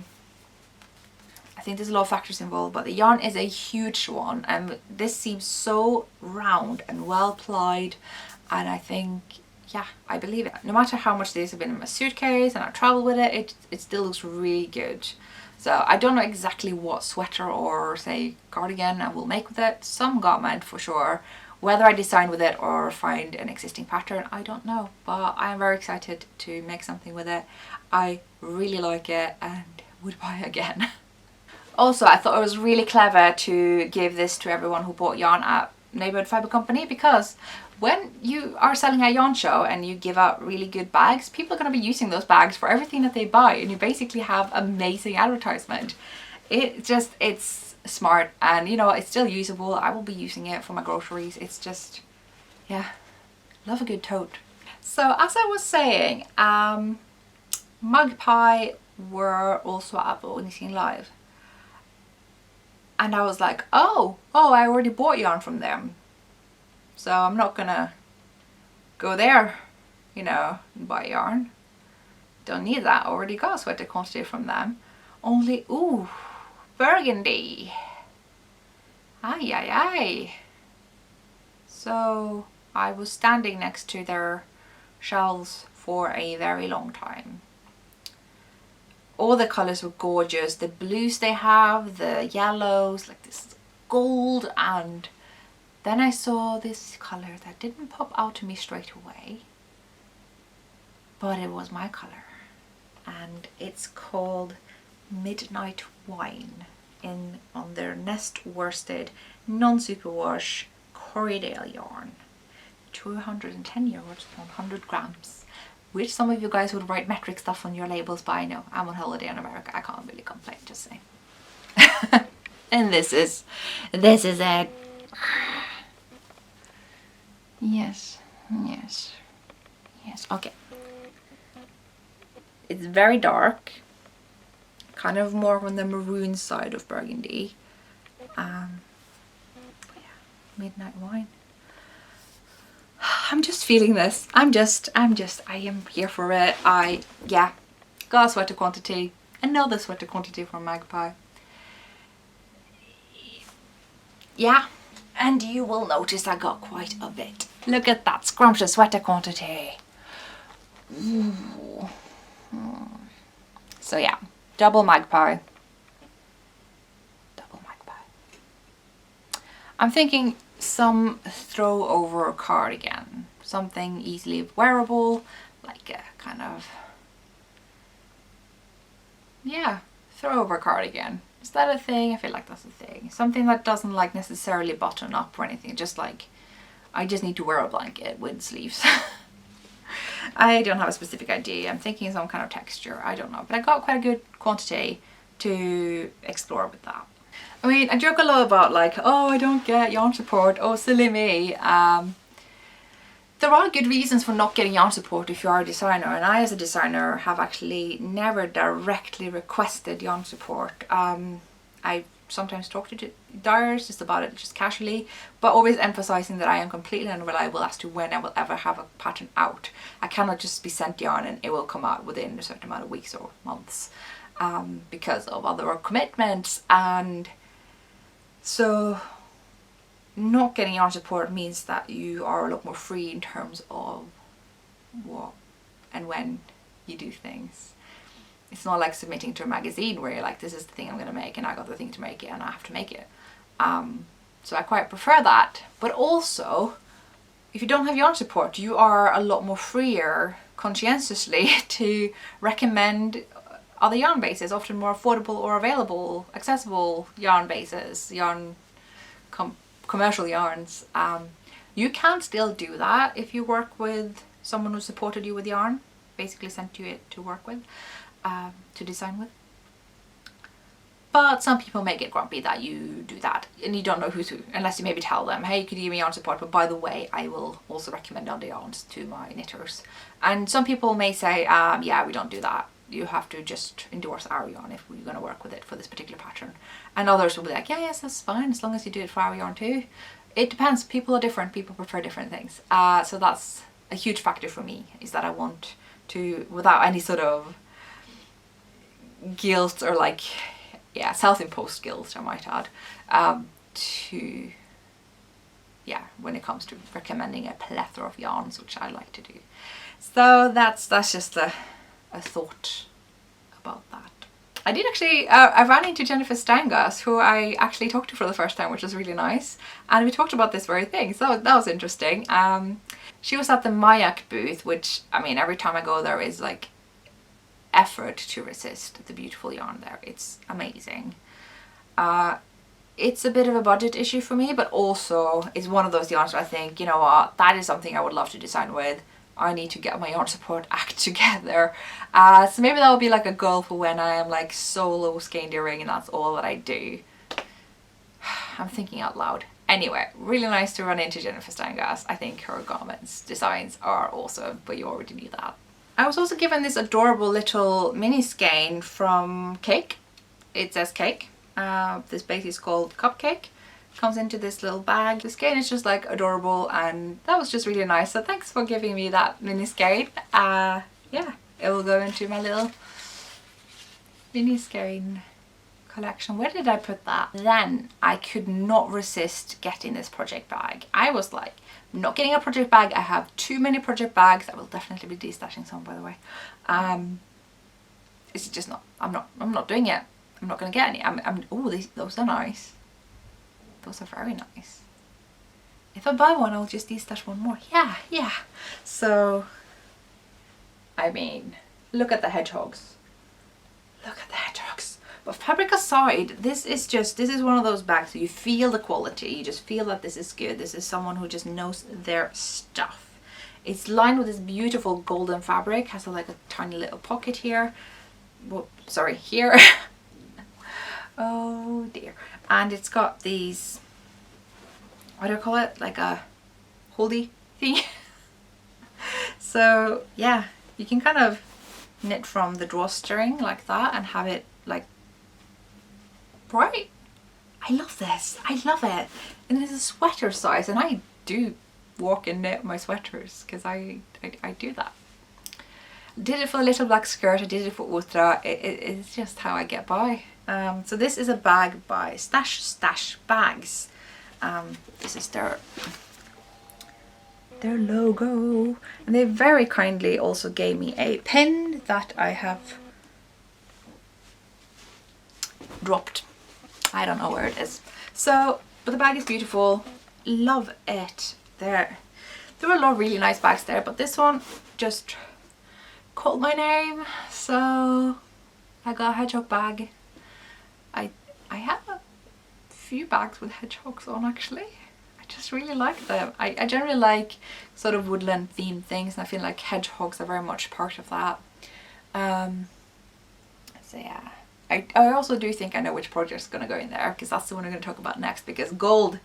think there's a lot of factors involved, but the yarn is a huge one, and this seems so round and well plied, and I think, yeah, I believe it. No matter how much these have been in my suitcase and I travel with it, it still looks really good. So I don't know exactly what sweater or say cardigan I will make with it. Some garment for sure. Whether I design with it or find an existing pattern, I don't know. But I am very excited to make something with it. I really like it and would buy again. Also, I thought it was really clever to give this to everyone who bought yarn at Neighbourhood Fibre Company, because when you are selling at a yarn show and you give out really good bags, people are going to be using those bags for everything that they buy, and you basically have amazing advertisement. It's smart, and it's still usable. I will be using it for my groceries. It's just, yeah, love a good tote. So as I was saying, Magpie were also at Vogue Knitting Live, and I was like, oh, I already bought yarn from them, so I'm not gonna go there, and buy yarn. Don't need that. I already got a sweater quantity from them. Only, ooh, burgundy. Ay. So I was standing next to their shelves for a very long time. All the colors were gorgeous. The blues they have, the yellows, like this gold, and then I saw this color that didn't pop out to me straight away, but it was my color, and it's called Midnight Wine on their Nest worsted non-superwash Corriedale yarn. 210 euros, 100 grams, which some of you guys would write metric stuff on your labels, but I know I'm on holiday in America, I can't really complain, just saying. And this is it. Yes, yes, yes, okay. It's very dark, kind of more on the maroon side of burgundy. Yeah, Midnight Wine. I'm just feeling this. I am here for it. Yeah, got a sweater quantity, another sweater quantity from Magpie. Yeah, and you will notice I got quite a bit. Look at that scrumptious sweater quantity. Ooh. So yeah, double Magpie. Double Magpie. I'm thinking some throw over cardigan, something easily wearable, like a kind of, yeah, throw over cardigan. Is that a thing? I feel like that's a thing. Something that doesn't like necessarily button up or anything, just like I just need to wear a blanket with sleeves. I don't have a specific idea. I'm thinking some kind of texture, I don't know, but I got quite a good quantity to explore with that. I mean, I joke a lot about like, oh, I don't get yarn support, oh silly me. There are good reasons for not getting yarn support if you are a designer, and I as a designer have actually never directly requested yarn support. I sometimes talk to dyers just about it, just casually, but always emphasizing that I am completely unreliable as to when I will ever have a pattern out. I cannot just be sent yarn and it will come out within a certain amount of weeks or months, because of other commitments. And so not getting yarn support means that you are a lot more free in terms of what and when you do things. It's not like submitting to a magazine where you're like, this is the thing I'm going to make and I got the thing to make it and I have to make it. So I quite prefer that. But also, if you don't have yarn support, you are a lot more freer conscientiously to recommend other yarn bases, often more affordable or available, accessible yarn bases, commercial yarns. You can still do that if you work with someone who supported you with yarn, basically sent you it to work with, to design with. But some people may get grumpy that you do that and you don't know who to, unless you maybe tell them, hey, could you give me yarn support, but by the way, I will also recommend other yarns to my knitters. And some people may say, yeah, we don't do that. You have to just endorse our yarn if we're going to work with it for this particular pattern. And others will be like, yeah, yes, that's fine, as long as you do it for our yarn too. It depends. People are different. People prefer different things. So that's a huge factor for me, is that I want to, without any sort of guilt or like, yeah, self-imposed guilt, I might add, to, yeah, when it comes to recommending a plethora of yarns, which I like to do. So that's just a thought about that. I did actually, I ran into Jennifer Steingass, who I actually talked to for the first time, which was really nice. And we talked about this very thing, so that was interesting. She was at the Mayak booth, which, I mean, every time I go there is like effort to resist the beautiful yarn there. It's amazing. It's a bit of a budget issue for me, but also it's one of those yarns where I think, you know what, that is something I would love to design with. I need to get my yarn support act together. So maybe that will be like a goal for when I am like solo skeindeering and that's all that I do. I'm thinking out loud. Anyway, really nice to run into Jennifer Steingass. I think her garments designs are awesome, but you already knew that. I was also given this adorable little mini skein from Cake. It says Cake. This base is called Cupcake. Comes into this little bag. The skein is just like adorable, and that was just really nice. So thanks for giving me that mini skein. Yeah, it will go into my little mini skein collection. Where did I put that? Then I could not resist getting this project bag. I was like, I'm not getting a project bag. I have too many project bags. I will definitely be destashing some, by the way. It's just not, I'm not doing it. I'm not going to get any. Oh, those are nice. Those are very nice. If I buy one, I'll just destash one more. Yeah. So, I mean, look at the hedgehogs. Look at the hedgehogs. But fabric aside, this is one of those bags that you feel the quality. You just feel that this is good. This is someone who just knows their stuff. It's lined with this beautiful golden fabric. Has like a tiny little pocket here. Well, sorry, here. Oh dear. And it's got these, what do I call it? Like a holdy thing. So yeah, you can kind of knit from the drawstring like that and have it like bright. I love this. I love it. And it's a sweater size, and I do walk and knit my sweaters because I do that. Did it for the little black skirt. I did it for Ultra. It's just how I get by. So this is a bag by Stashstash bags. This is their logo, and they very kindly also gave me a pin that I have dropped. I don't know where it is. So, but the bag is beautiful. Love it. There were a lot of really nice bags there, but this one just called my name, so I got a hedgehog bag. I have a few bags with hedgehogs on actually. I just really like them. I generally like sort of woodland themed things, and I feel like hedgehogs are very much part of that. So yeah, I also do think I know which project's going to go in there, because that's the one I'm going to talk about next, because gold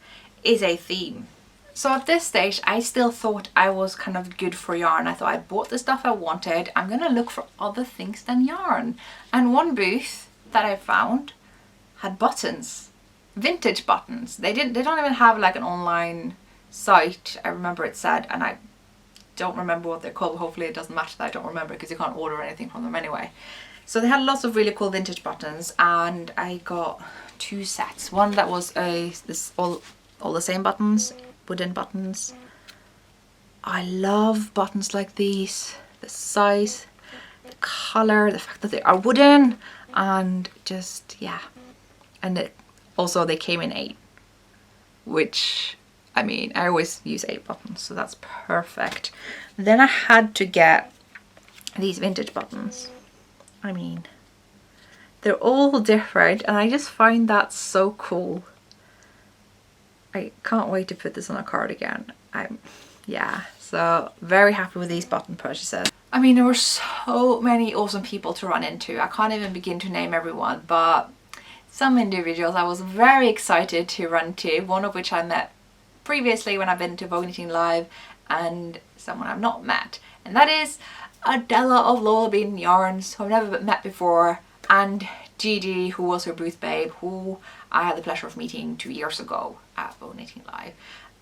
is a theme. So at this stage, I still thought I was kind of good for yarn. I thought I bought the stuff I wanted. I'm going to look for other things than yarn. And one booth that I found had buttons, vintage buttons. They don't even have like an online site, I remember it said, and I don't remember what they're called. Hopefully it doesn't matter that I don't remember, because you can't order anything from them anyway. So they had lots of really cool vintage buttons, and I got 2 sets. One that was all the same buttons, wooden buttons. I love buttons like these. The size, the colour, the fact that they are wooden, and just, yeah. And also they came in 8, which, I mean, I always use 8 buttons, so that's perfect. Then I had to get these vintage buttons. I mean, they're all different, and I just find that so cool. I can't wait to put this on a cardigan. Yeah, so very happy with these button purchases. I mean, there were so many awesome people to run into. I can't even begin to name everyone, but some individuals I was very excited to run to, one of which I met previously when I've been to Vogue Knitting Live, and someone I've not met, and that is Adela of Lola Bean Yarns, who I've never met before, and Gigi, who was her booth babe, who I had the pleasure of meeting 2 years ago at Vogue Knitting Live.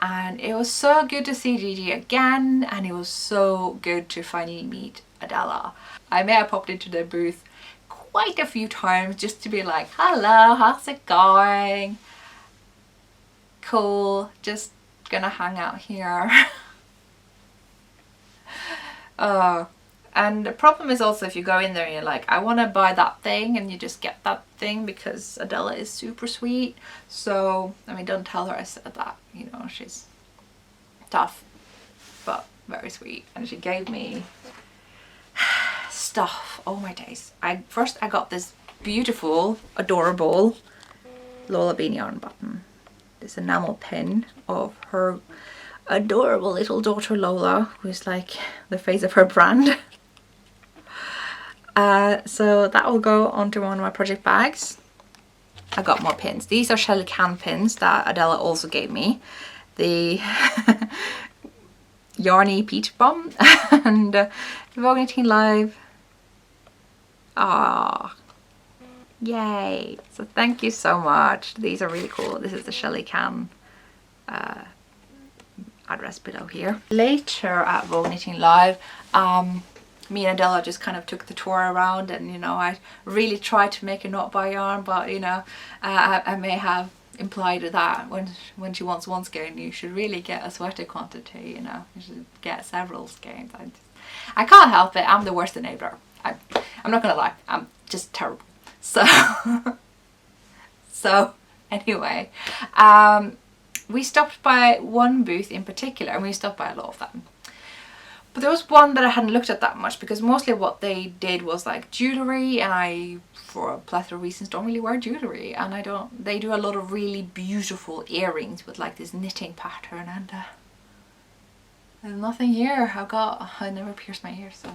And it was so good to see Gigi again, and it was so good to finally meet Adela. I may have popped into their booth quite a few times just to be like, hello, how's it going? Cool, just gonna hang out here. And the problem is also if you go in there and you're like, I want to buy that thing, and you just get that thing because Adela is super sweet. So, I mean, don't tell her I said that, you know, she's tough, but very sweet. And she gave me stuff. Oh my days. First I got this beautiful, adorable Lola Bean Yarn button. This enamel pin of her adorable little daughter Lola, who's like the face of her brand. So that will go onto one of my project bags. I got more pins. These are Shellican pins that Adela also gave me. The Yarny Peach Bomb and Vogue Knitting Live. Ah, yay! So thank you so much. These are really cool. This is the Shellican address below here. Later at Vogue Knitting Live, me and Adela just kind of took the tour around, and you know, I really tried to make her not buy yarn, but you know, I may have implied that when she wants one skein, you should really get a sweater quantity, you know. You should get several skeins. I can't help it. I'm the worst enabler. I'm not gonna lie. I'm just terrible. So, so anyway, we stopped by one booth in particular, and we stopped by a lot of them. But there was one that I hadn't looked at that much, because mostly what they did was like jewellery, and I, for a plethora of reasons, don't really wear jewellery, and they do a lot of really beautiful earrings with like this knitting pattern, and there's nothing here. I never pierced my ears, so I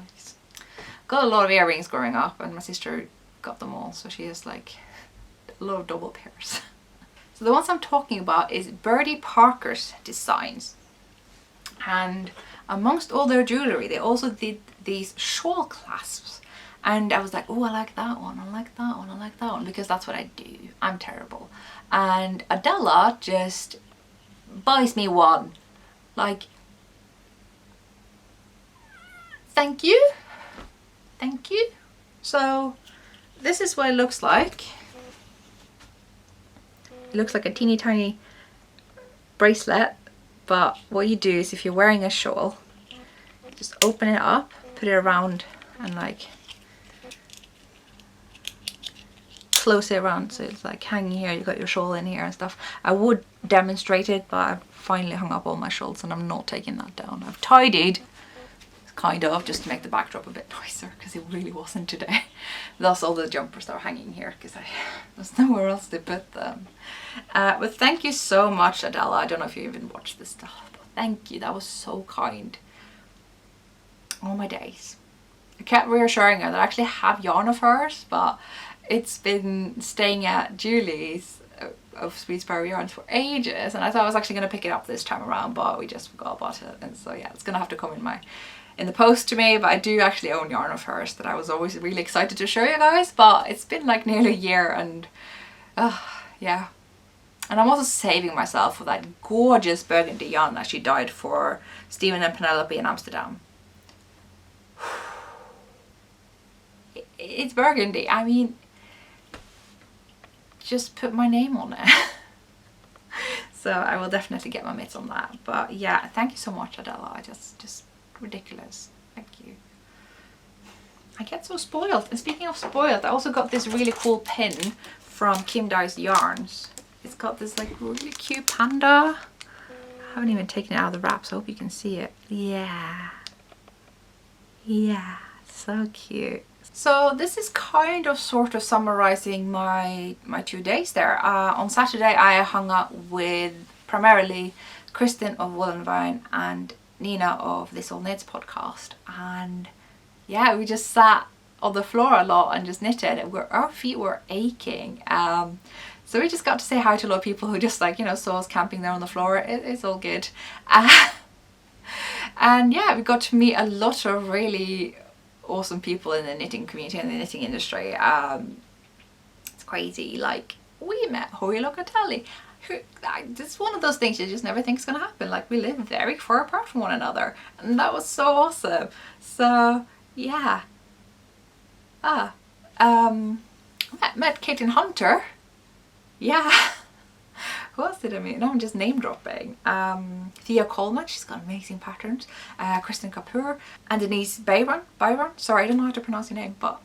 got a lot of earrings growing up, and my sister got them all, so she has like a lot of double pairs. So the ones I'm talking about is Birdie Parker's designs, and amongst all their jewellery, they also did these shawl clasps. And I was like, oh, I like that one, I like that one, I like that one, because that's what I do. I'm terrible. And Adela just buys me one. Like, thank you. Thank you. So, this is what it looks like. It looks like a teeny tiny bracelet. But what you do is, if you're wearing a shawl, just open it up, put it around, and like close it around so it's like hanging here. You got your shawl in here and stuff. I would demonstrate it, but I've finally hung up all my shawls and I'm not taking that down. I've tidied, kind of, just to make the backdrop a bit nicer, because it really wasn't today. Thus all the jumpers are hanging here because there's nowhere else to put them. But thank you so much, Adela. I don't know if you even watched this stuff, but thank you. That was so kind. All my days. I kept reassuring her that I actually have yarn of hers, but it's been staying at Julie's of Sweet Sparrow Yarns for ages, and I thought I was actually going to pick it up this time around, but we just forgot about it, and so yeah, it's going to have to come in the post to me. But I do actually own yarn of hers that I was always really excited to show you guys, but it's been like nearly a year, and yeah. And I'm also saving myself for that gorgeous burgundy yarn that she dyed for Stephen and Penelope in Amsterdam. It's burgundy. I mean, just put my name on it. So I will definitely get my mitts on that. But yeah, thank you so much, Adela. Just ridiculous. Thank you. I get so spoiled. And speaking of spoiled, I also got this really cool pin from KimDyesyarn. It's got this like really cute panda. I haven't even taken it out of the wrap, so I hope you can see it. Yeah. Yeah, so cute. So this is kind of sort of summarizing my 2 days there. On Saturday I hung out with primarily Kristen of Woolenvine and Nina of This All Knits podcast, and yeah, we just sat on the floor a lot and just knitted. Our feet were aching. So we just got to say hi to a lot of people who just like, you know, saw us camping there on the floor. It's all good. And yeah, we got to meet a lot of really awesome people in the knitting community and the knitting industry. It's crazy. Like, we met Hoya Locatelli. It's one of those things you just never think is going to happen. Like, we live very far apart from one another, and that was so awesome. So yeah. I met Caitlin Hunter. Yeah. Who else did I meet? No, I'm just name dropping. Thea Coleman, she's got amazing patterns. Kristen Kapoor and Denise Byron. Sorry, I don't know how to pronounce your name, but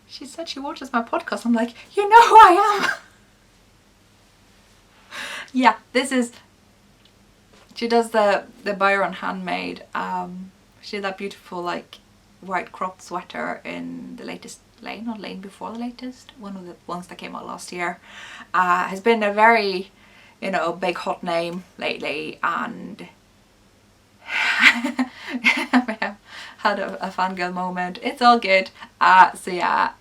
she said she watches my podcast. I'm like, you know who I am. Yeah, this is, she does the Byron handmade. She did that beautiful like white cropped sweater in the latest lane, or lane before the latest, one of the ones that came out last year. Has been a very, you know, big hot name lately, and I have had a fangirl moment. It's all good. So yeah,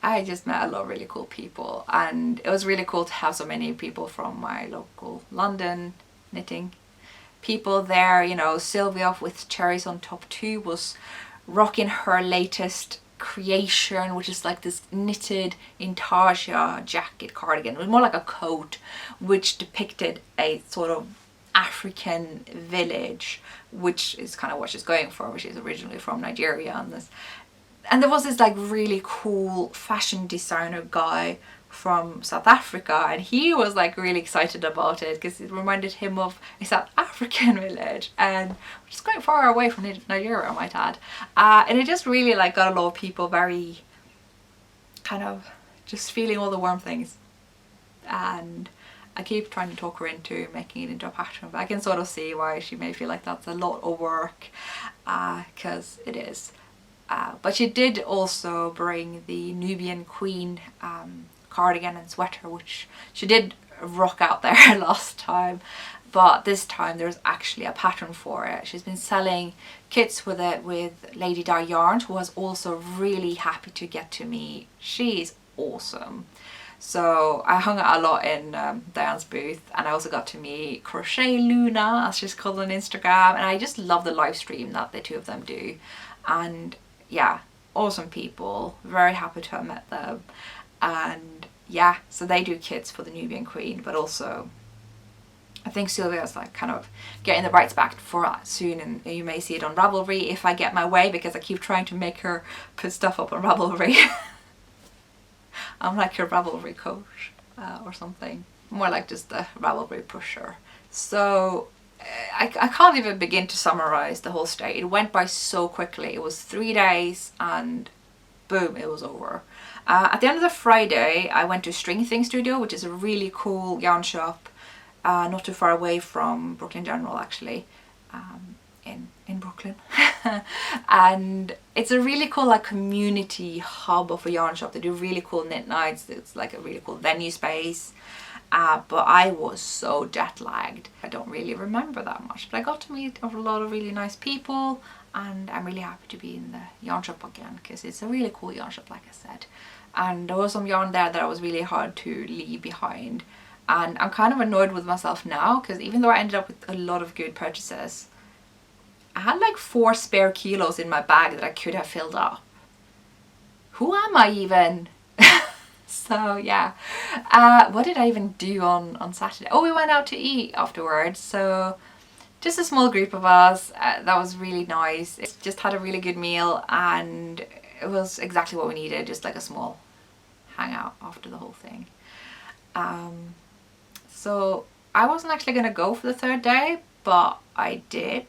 I just met a lot of really cool people, and it was really cool to have so many people from my local London knitting people there. You know, Sylvia with Cherries on Top 2 was rocking her latest creation, which is like this knitted intarsia jacket cardigan. It was more like a coat, which depicted a sort of African village, which is kind of what she's going for, which is originally from Nigeria. And there was this like really cool fashion designer guy from South Africa, and he was like really excited about it because it reminded him of a South African village, and which is quite far away from Nigeria, I might add. And it just really like got a lot of people very kind of just feeling all the warm things. And I keep trying to talk her into making it into a pattern, but I can sort of see why she may feel like that's a lot of work, because it is. But she did also bring the Nubian Queen cardigan and sweater, which she did rock out there last time, but this time there's actually a pattern for it. She's been selling kits with it with Lady Di Yarns, who was also really happy to get to me. She's awesome. So I hung out a lot in Diane's booth, and I also got to meet Crochet Luna, as she's called on Instagram, and I just love the live stream that the two of them do. And yeah, awesome people, very happy to have met them. And yeah, so they do kits for the Nubian Queen, but also I think Sylvia's like kind of getting the rights back for that soon, and you may see it on Ravelry if I get my way, because I keep trying to make her put stuff up on Ravelry. I'm like your Ravelry coach or something, more like just the Ravelry pusher. So I can't even begin to summarize the whole stay. It went by so quickly. It was 3 days and boom, it was over. At the end of the Friday, I went to String Thing Studio, which is a really cool yarn shop, not too far away from Brooklyn General, actually, in Brooklyn. And it's a really cool like community hub of a yarn shop. They do really cool knit nights. It's like a really cool venue space. But I was so jet lagged. I don't really remember that much, but I got to meet a lot of really nice people, and I'm really happy to be in the yarn shop again, because it's a really cool yarn shop, like I said. And there was some yarn there that was really hard to leave behind, and I'm kind of annoyed with myself now, because even though I ended up with a lot of good purchases, I had like 4 spare kilos in my bag that I could have filled up. Who am I even? So yeah, what did I even do on Saturday? Oh, we went out to eat afterwards. So just a small group of us. That was really nice. It just had a really good meal, and it was exactly what we needed. Just like a small hangout after the whole thing. So I wasn't actually gonna go for the 3rd day, but I did.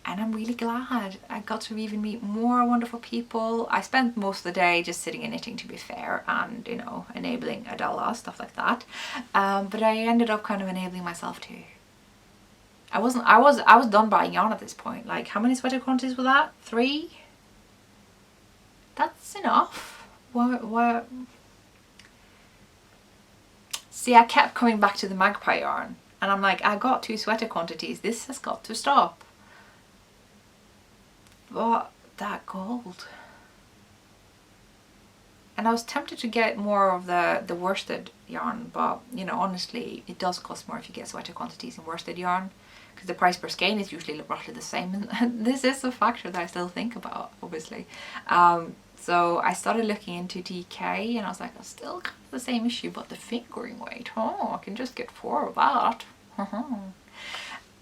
And I'm really glad I got to even meet more wonderful people. I spent most of the day just sitting and knitting, to be fair, and you know, enabling Adela, stuff like that. But I ended up kind of enabling myself too. I was done buying yarn at this point. Like, how many sweater quantities were that? 3? That's enough. What? See, I kept coming back to the Magpie yarn, and I'm like, I got 2 sweater quantities. This has got to stop. But that gold. And I was tempted to get more of the worsted yarn, but you know, honestly, it does cost more if you get sweater quantities in worsted yarn, because the price per skein is usually roughly the same, and this is a factor that I still think about, obviously. So I started looking into DK, and I was like, I still got the same issue, but the fingering weight, oh, I can just get 4 of that.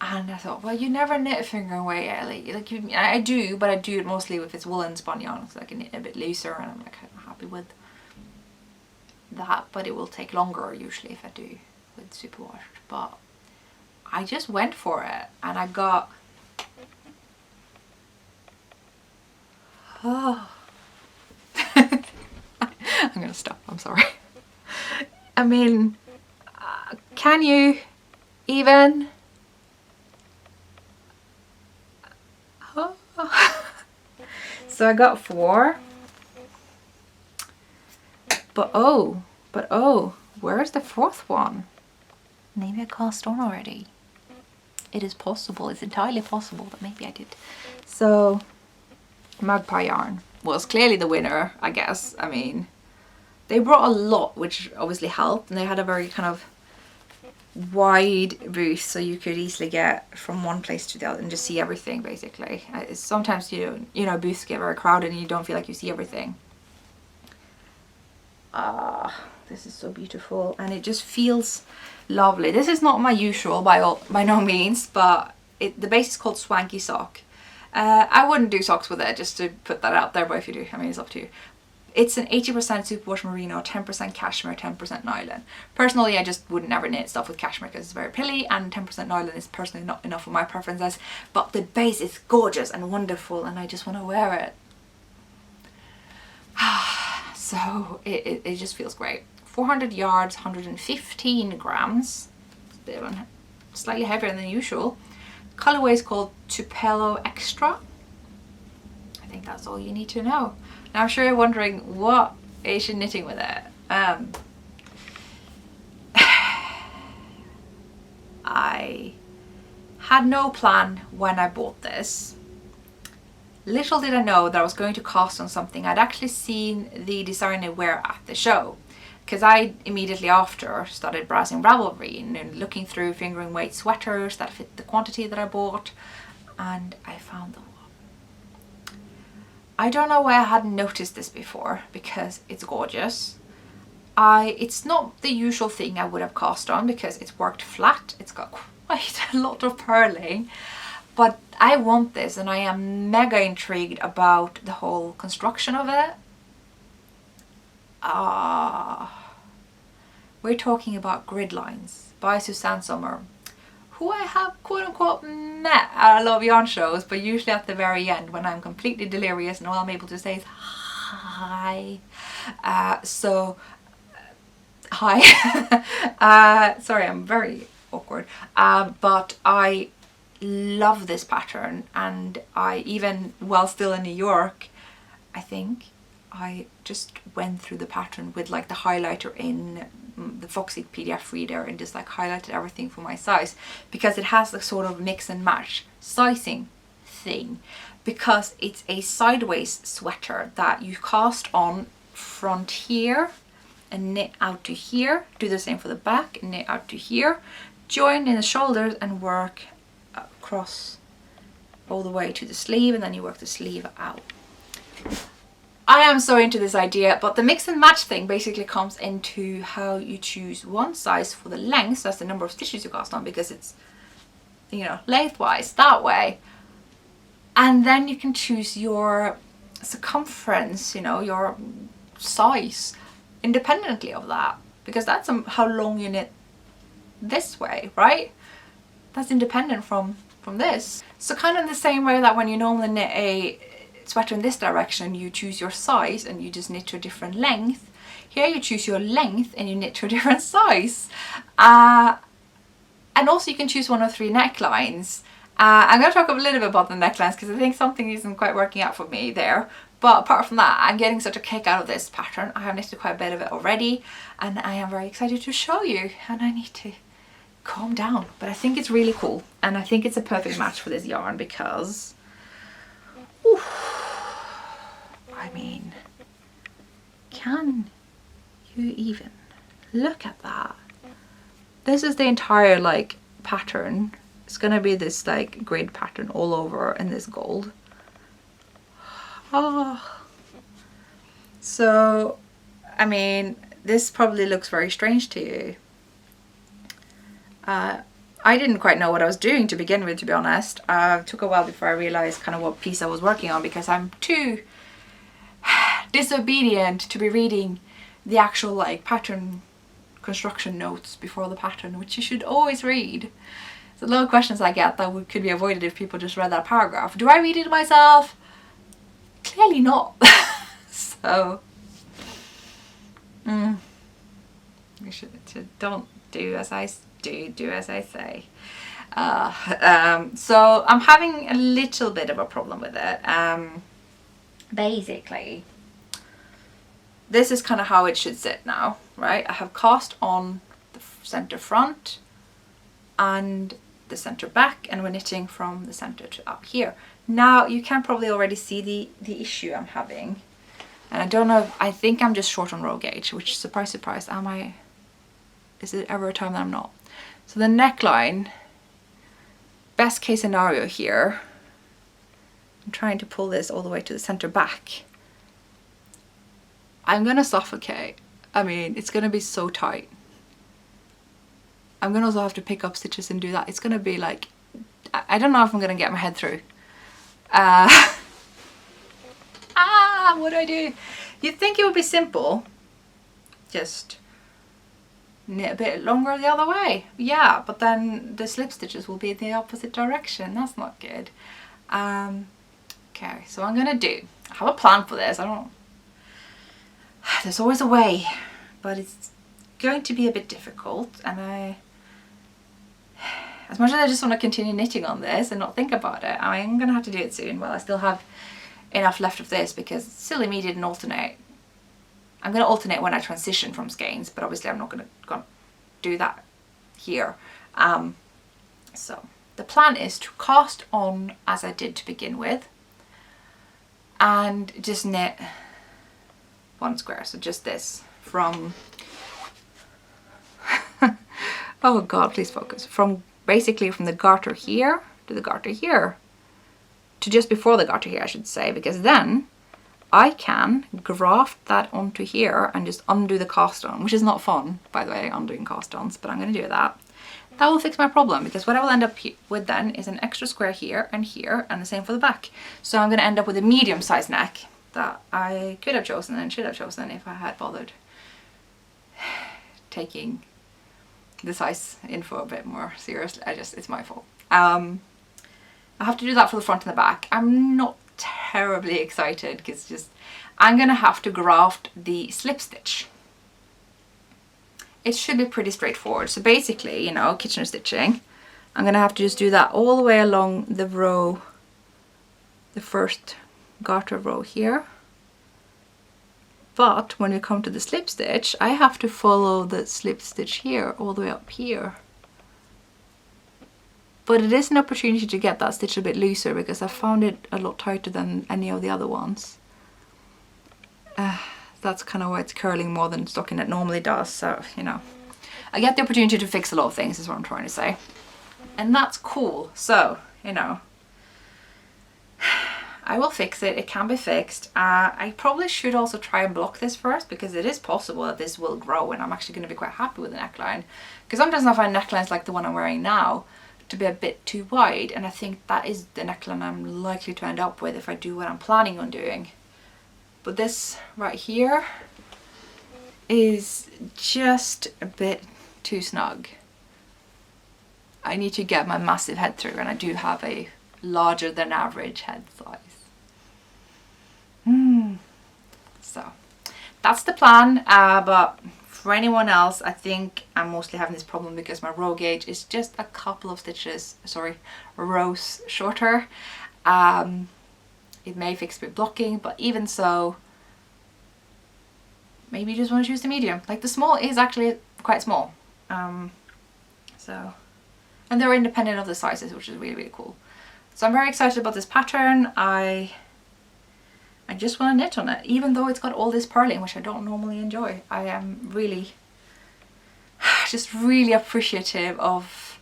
And I thought, well, you never knit a fingering weight, Ellie. Like, I do, but I do it mostly if it's woolen spun yarn, so I can knit a bit looser, and I'm like, I'm happy with that. But it will take longer usually if I do with superwash. But I just went for it, and I got. Oh. I'm gonna stop. I'm sorry. I mean, can you even? So I got 4, but oh, where's the 4th one? Maybe I cast on already. It is possible, it's entirely possible that maybe I did. So Magpie yarn was clearly the winner, I guess. I mean, they brought a lot, which obviously helped, and they had a very kind of wide booth, so you could easily get from one place to the other and just see everything, basically. Sometimes you know booths get very crowded and you don't feel like you see everything. This is so beautiful, and it just feels lovely. This is not my usual by no means, but the base is called Swanky sock. I wouldn't do socks with it, just to put that out there, but if you do, I mean, it's up to you. It's an 80% superwash merino, 10% cashmere, 10% nylon. Personally, I just would never knit stuff with cashmere because it's very pilly, and 10% nylon is personally not enough for my preferences. But the base is gorgeous and wonderful, and I just want to wear it. So it just feels great. 400 yards, 115 grams. Slightly heavier than usual. Colorway is called Tupelo Extra. I think that's all you need to know. Now I'm sure you're wondering, what is she knitting with it? I had no plan when I bought this. Little did I know that I was going to cast on something I'd actually seen the designer wear at the show. Because I immediately after started browsing Waverly and looking through fingering weight sweaters that fit the quantity that I bought, and I found the one. I don't know why I hadn't noticed this before, because it's gorgeous. It's not the usual thing I would have cast on because it's worked flat. It's got quite a lot of purling, but I want this and I am mega intrigued about the whole construction of it. We're talking about Grid Lines by Suzanne Sommer, who I have quote unquote met at a lot of yarn shows, but usually at the very end when I'm completely delirious and all I'm able to say is hi. Hi. Sorry, I'm very awkward. But I love this pattern, and I even, while still in New York, I think I just went through the pattern with like the highlighter in the Foxy PDF reader and just like highlighted everything for my size, because it has the sort of mix and match sizing thing, because it's a sideways sweater that you cast on front here and knit out to here, do the same for the back and knit out to here, join in the shoulders and work across all the way to the sleeve, and then you work the sleeve out. I am so into this idea, but the mix and match thing basically comes into how you choose one size for the length, so that's the number of stitches you cast on, because it's, you know, lengthwise that way. And then you can choose your circumference, you know, your size independently of that, because that's how long you knit this way, right? That's independent from this. So kind of the same way that when you normally knit a sweater in this direction, you choose your size and you just knit to a different length. Here you choose your length and you knit to a different size. And also you can choose one of 3 necklines. I'm going to talk a little bit about the necklines because I think something isn't quite working out for me there. But apart from that, I'm getting such a kick out of this pattern. I have knitted quite a bit of it already, and I am very excited to show you, and I need to calm down. But I think it's really cool, and I think it's a perfect match for this yarn because, I mean, can you even look at that? This is the entire like pattern. It's gonna be this like grid pattern all over in this gold. Oh, so I mean, this probably looks very strange to you. I didn't quite know what I was doing to begin with, to be honest. It took a while before I realized kind of what piece I was working on, because I'm too disobedient to be reading the actual like pattern construction notes before the pattern, which you should always read. There's a lot of questions I get that could be avoided if people just read that paragraph. Do I read it myself? Clearly not. So you should don't do as I do as I say. So I'm having a little bit of a problem with it. Basically, this is kind of how it should sit now, right? I have cast on the center front and the center back, and we're knitting from the center to up here. Now you can probably already see the issue I'm having, and I don't know if, I think I'm just short on row gauge, which, surprise surprise, is it ever a time that I'm not? So the neckline, best case scenario here, I'm trying to pull this all the way to the center back. I'm gonna suffocate. I mean, it's gonna be so tight. I'm gonna also have to pick up stitches and do that. It's gonna be like, I don't know if I'm gonna get my head through. What do I do? You'd think it would be simple, just knit a bit longer the other way. Yeah, but then the slip stitches will be in the opposite direction. That's not good. Okay, so I'm gonna I have a plan for this. There's always a way, but it's going to be a bit difficult, and as much as I just want to continue knitting on this and not think about it, I'm gonna have to do it soon while I still have enough left of this, because it's silly me didn't alternate. I'm going to alternate when I transition from skeins, but obviously I'm not going to do that here. So the plan is to cast on as I did to begin with, and just knit one square. So just this from oh god, please focus. Basically from the garter here to the garter here, to just before the garter here, I should say, because then I can graft that onto here and just undo the cast on, which is not fun, by the way, undoing cast ons, but I'm going to do that. That will fix my problem, because what I will end up with then is an extra square here, and the same for the back. So I'm going to end up with a medium-sized neck that I could have chosen and should have chosen if I had bothered taking the size info a bit more seriously. It's my fault. I have to do that for the front and the back. I'm not terribly excited, because I'm gonna have to graft the slip stitch. It should be pretty straightforward. So basically, you know, Kitchener stitching, I'm gonna have to just do that all the way along the row, the first garter row here. But when we come to the slip stitch, I have to follow the slip stitch here all the way up here. But it is an opportunity to get that stitch a bit looser, because I found it a lot tighter than any of the other ones. That's kind of why it's curling more than stockinette normally does. So, you know, I get the opportunity to fix a lot of things, is what I'm trying to say. And that's cool. So, you know, I will fix it. It can be fixed. I probably should also try and block this first, because it is possible that this will grow and I'm actually going to be quite happy with the neckline. Because sometimes I find necklines like the one I'm wearing now to be a bit too wide, and I think that is the neckline I'm likely to end up with if I do what I'm planning on doing. But this right here is just a bit too snug. I need to get my massive head through, and I do have a larger than average head size. So that's the plan, but for anyone else, I think I'm mostly having this problem because my row gauge is just a couple of rows shorter. It may fix with blocking, but even so, maybe you just want to choose the medium. Like the small is actually quite small. So, and they're independent of the sizes, which is really, really cool. So I'm very excited about this pattern. I just want to knit on it, even though it's got all this purling, which I don't normally enjoy. I am really, just really appreciative of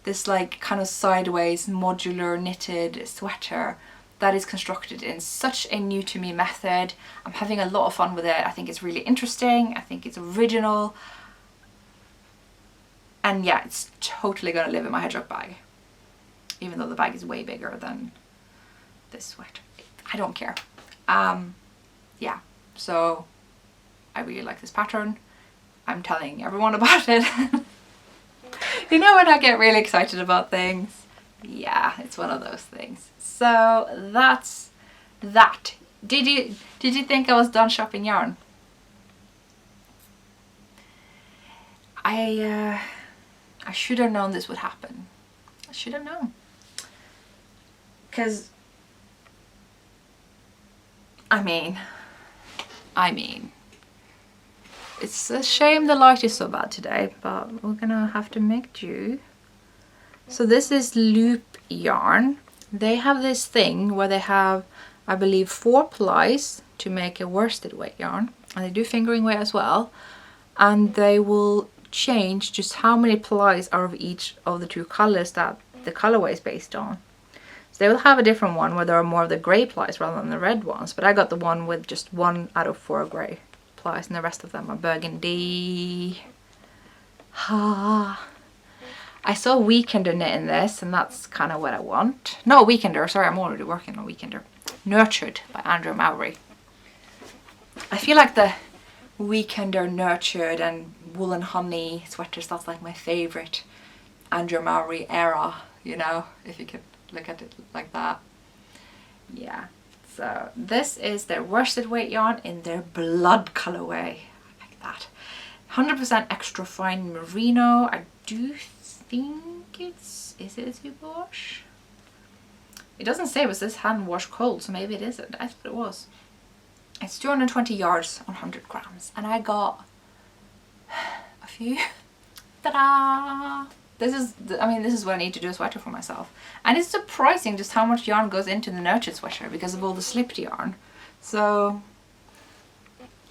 this like kind of sideways modular knitted sweater that is constructed in such a new to me method. I'm having a lot of fun with it. I think it's really interesting. I think it's original. And yeah, it's totally gonna live in my hedgehog bag, even though the bag is way bigger than this sweater. I don't care. Yeah, so I really like this pattern. I'm telling everyone about it. You know when I get really excited about things? Yeah, it's one of those things. So that's that. Did you think I was done shopping yarn? I should have known this would happen. I should have known. Because I mean, it's a shame the light is so bad today, but we're gonna have to make do. So this is loop yarn. They have this thing where they have, I believe, 4 plies to make a worsted weight yarn, and they do fingering weight as well, and they will change just how many plies are of each of the 2 colors that the colorway is based on. They will have a different one where there are more of the grey plies rather than the red ones, but I got the one with just 1 out of 4 grey plies, and the rest of them are burgundy. I saw Weekender knit in this, and that's kind of what I want. No, Weekender, sorry, I'm already working on Weekender. Nurtured by Andrew Mowry. I feel like the Weekender Nurtured and Woolen Honey sweaters, that's like my favourite Andrew Mowry era, you know, if you could look at it like that. Yeah, so this is their worsted weight yarn in their blood colorway. I like that. 100% extra fine merino. I do think it's, is it a super wash? It doesn't say it was this hand wash cold, so maybe it isn't. I thought it was. It's 220 yards on 100 grams, and I got a few. Ta-da! This is, I mean, this is what I need to do a sweater for myself. And it's surprising just how much yarn goes into the nurtured sweater because of all the slipped yarn. So,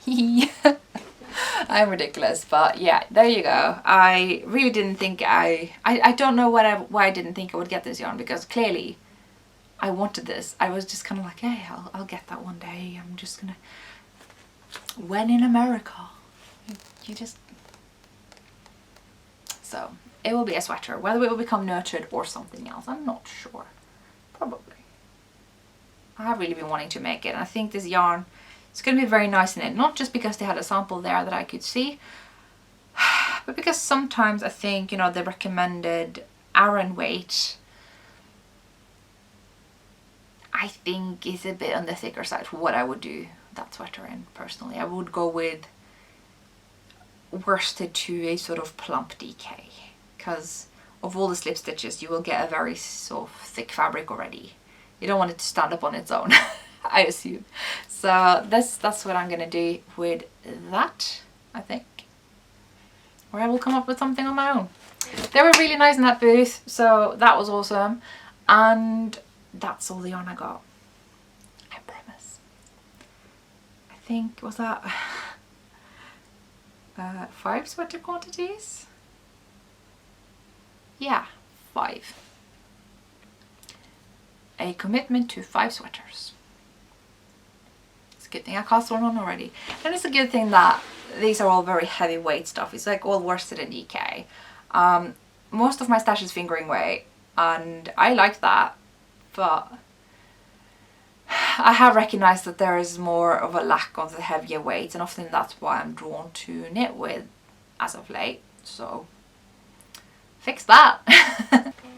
I'm ridiculous, but yeah, there you go. I really didn't think I don't know why I didn't think I would get this yarn, because clearly I wanted this. I was just kind of like, hey, I'll get that one day. I'm just gonna, when in America, you just, so it will be a sweater. Whether it will become nurtured or something else, I'm not sure. Probably. I have really been wanting to make it, and I think this yarn, it's going to be very nice in it. Not just because they had a sample there that I could see, but because sometimes I think, you know, the recommended Aran weight, I think is a bit on the thicker side for what I would do that sweater in personally. I would go with worsted to a sort of plump DK, because of all the slip stitches you will get a very sort of thick fabric already. You don't want it to stand up on its own. I assume. So that's what I'm gonna do with that, I think. Or I will come up with something on my own. They were really nice in that booth, so that was awesome. And that's all the yarn I got. I promise. I think, was that 5 sweater quantities? Yeah, 5. A commitment to 5 sweaters. It's a good thing I cast one on already. And it's a good thing that these are all very heavyweight stuff. It's like all worsted and DK. Most of my stash is fingering weight, and I like that, but I have recognized that there is more of a lack of the heavier weights, and often that's why I'm drawn to knit with as of late. So fix that.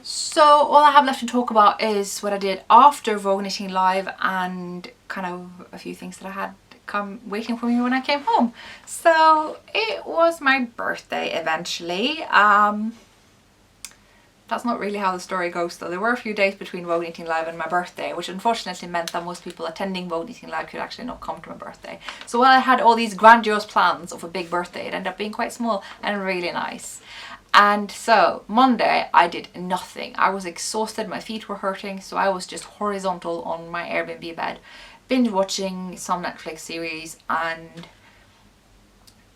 So all I have left to talk about is what I did after Vogue Knitting Live, and kind of a few things that I had come waiting for me when I came home. So it was my birthday eventually. That's not really how the story goes though. There were a few days between Vogue Knitting Live and my birthday, which unfortunately meant that most people attending Vogue Knitting Live could actually not come to my birthday. So while I had all these grandiose plans of a big birthday, it ended up being quite small and really nice. And so Monday I did nothing. I was exhausted, my feet were hurting, so I was just horizontal on my Airbnb bed, binge watching some Netflix series, and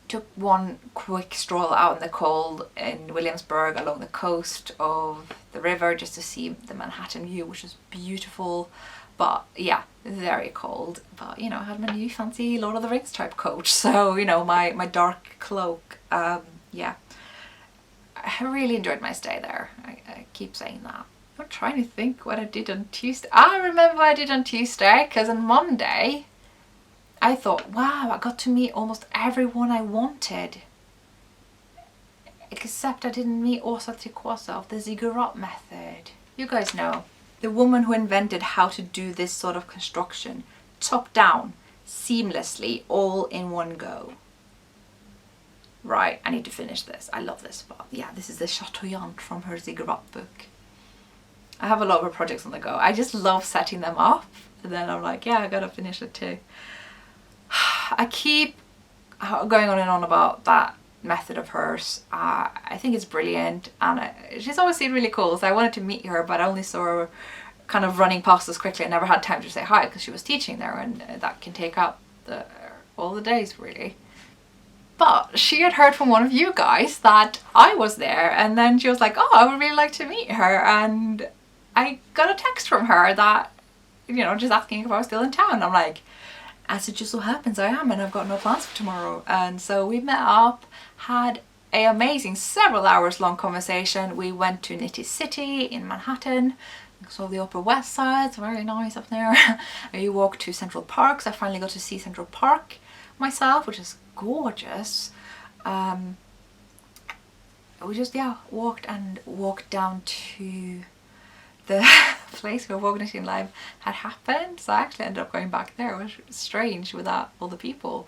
took one quick stroll out in the cold in Williamsburg along the coast of the river just to see the Manhattan view, which was beautiful. But yeah, very cold. But you know, I had my new fancy Lord of the Rings type coat, so you know, my dark cloak. Yeah, I really enjoyed my stay there. I keep saying that. I'm trying to think what I did on Tuesday. I remember what I did on Tuesday, because on Monday I thought, wow, I got to meet almost everyone I wanted. Except I didn't meet Åsa Tryggvason of the ziggurat method. You guys know, the woman who invented how to do this sort of construction, top down, seamlessly, all in one go. Right, I need to finish this. I love this, but yeah, this is the Chatoyant from her ziggurat book. I have a lot of her projects on the go. I just love setting them up, and then I'm like, yeah, I gotta finish it too. I keep going on and on about that method of hers. I think it's brilliant, and she's always seemed really cool, so I wanted to meet her, but I only saw her kind of running past us quickly. I never had time to say hi because she was teaching there, and that can take up all the days really. But she had heard from one of you guys that I was there, and then she was like, oh, I would really like to meet her, and I got a text from her that, you know, just asking if I was still in town. I'm like, as it just so happens I am, and I've got no plans for tomorrow. And so we met up, had an amazing several hours long conversation. We went to Nitty City in Manhattan, so the Upper West Side, it's very nice up there. We walked to Central Park, so I finally got to see Central Park, myself, which is gorgeous. We just walked down to the place where Vogue Knitting Live had happened, so I actually ended up going back there, which was strange without all the people.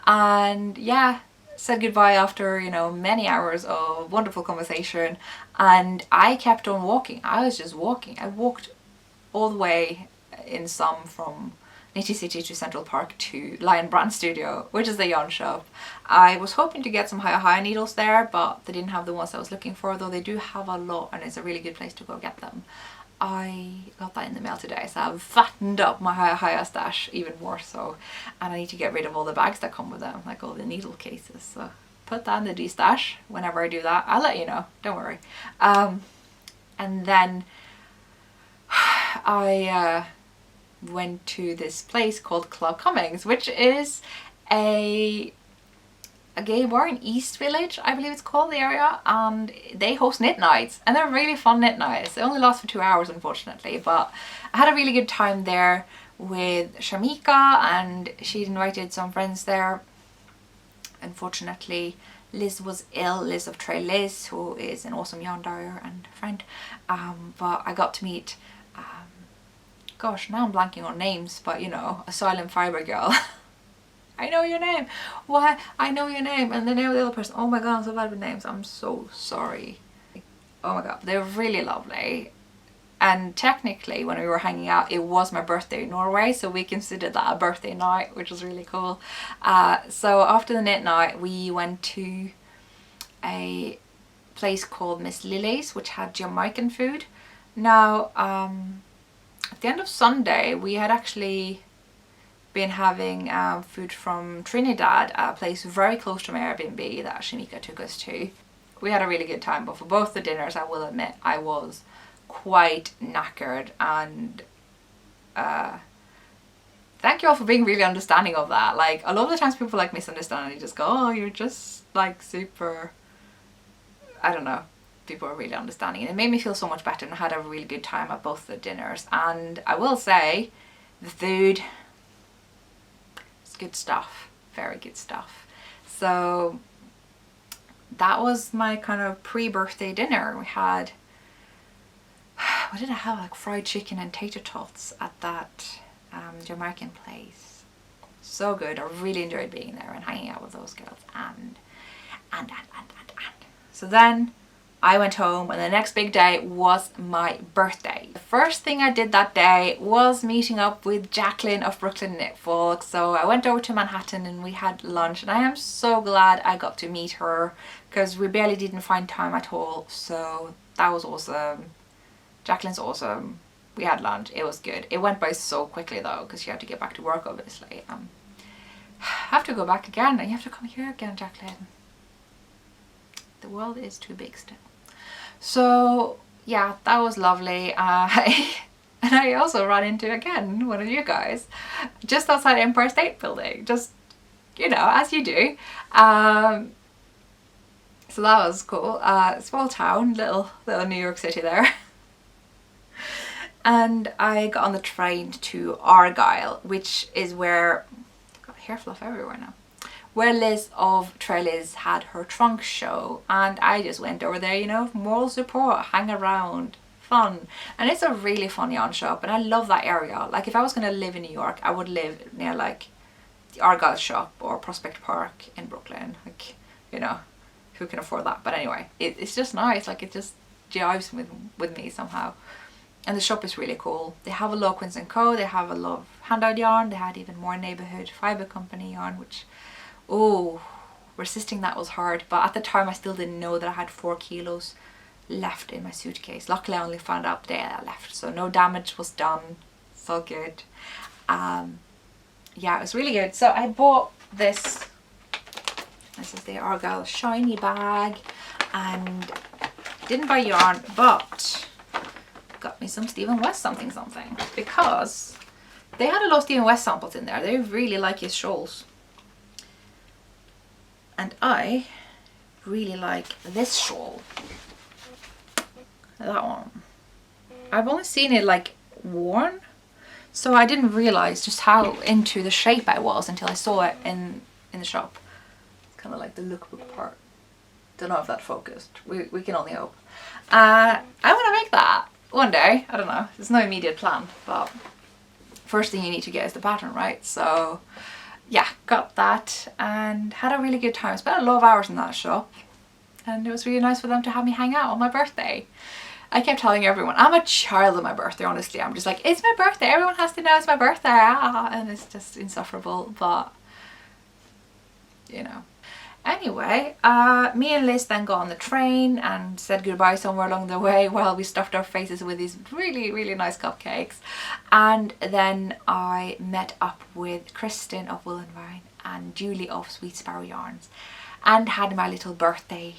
And yeah, said goodbye after, you know, many hours of wonderful conversation, and I kept on walking. I was just walking. I walked all the way in some from Knitty City to Central Park to Lion Brand Studio, which is the yarn shop. I was hoping to get some high needles there, but they didn't have the ones I was looking for, though they do have a lot and it's a really good place to go get them. I got that in the mail today, so I've fattened up my high stash even more so, and I need to get rid of all the bags that come with them, like all the needle cases. So put that in the D-stash. Whenever I do that, I'll let you know, don't worry. And then I went to this place called Club Cummings, which is a gay bar in East Village, I believe it's called, the area, and they host knit nights, and they're really fun knit nights. They only last for 2 hours, unfortunately, but I had a really good time there with Shamika, and she'd invited some friends there. Unfortunately, Liz was ill, Liz of Trail Liz, who is an awesome yarn dyer and friend, but I got to meet, gosh, now I'm blanking on names, but you know, a silent Fibre girl. I know your name. Why? I know your name. And the name of the other person. Oh my god, I'm so bad with names. I'm so sorry. Oh my god, they're really lovely. And technically, when we were hanging out, it was my birthday in Norway, so we considered that a birthday night, which was really cool. So after the knit night, we went to a place called Miss Lily's, which had Jamaican food. Now, at the end of Sunday, we had actually been having food from Trinidad, a place very close to my Airbnb that Shamika took us to. We had a really good time, but for both the dinners, I will admit, I was quite knackered, and thank you all for being really understanding of that. Like, a lot of the times people like misunderstand and they just go, oh, you're just like super, I don't know. People are really understanding, and it made me feel so much better, and I had a really good time at both the dinners. And I will say, the food, good stuff, very good stuff. So that was my kind of pre-birthday dinner. We had, what did I have, like fried chicken and tater tots at that Jamaican place. So good. I really enjoyed being there and hanging out with those girls. And so then I went home, and the next big day was my birthday. The first thing I did that day was meeting up with Jacqueline of Brooklyn Knit Folk. So I went over to Manhattan and we had lunch, and I am so glad I got to meet her because we barely didn't find time at all. So that was awesome. Jacqueline's awesome. We had lunch. It was good. It went by so quickly though because she had to get back to work, obviously. I have to go back again, and you have to come here again, Jacqueline. The world is too big still. So yeah, that was lovely. And I also ran into, again, one of you guys just outside Empire State Building, just, you know, as you do. So that was cool. Small town, little New York City there. And I got on the train to Argyle, which is where, got hair fluff everywhere now, where Liz of Trail Liz had her trunk show, and I just went over there, you know, moral support, hang around, fun. And it's a really fun yarn shop, and I love that area. Like, if I was going to live in New York, I would live near like the Argyle shop or Prospect Park in Brooklyn. Like, you know, who can afford that? But anyway, it's just nice. Like, it just jives with me somehow. And the shop is really cool. They have a lot of Quince & Co. They have a lot of handout yarn. They had even more Neighbourhood Fibre Company yarn, which, oh, resisting that was hard. But at the time I still didn't know that I had 4 kilos left in my suitcase. Luckily I only found out the day I left, so no damage was done. It's all good. Yeah, it was really good. So I bought this. This is the Argyle shiny bag, and didn't buy yarn, but got me some Stephen West something because they had a lot of Stephen West samples in there. They really like his shawls. And I really like this shawl. That one. I've only seen it like worn, So I didn't realise just how into the shape I was until I saw it in the shop. It's kind of like the lookbook part. Don't know if that focused. We can only hope. I want to make that one day. I don't know. There's no immediate plan, but first thing you need to get is the pattern, right? So yeah, got that and had a really good time. Spent a lot of hours in that shop, and it was really nice for them to have me hang out on my birthday. I kept telling everyone, I'm a child of my birthday, honestly. I'm just like, it's my birthday, everyone has to know it's my birthday. And it's just insufferable, but you know. Anyway, me and Liz then got on the train and said goodbye somewhere along the way while we stuffed our faces with these really, really nice cupcakes. And then I met up with Kristen of Voolenvine and Julie of Sweet Sparrow Yarns and had my little birthday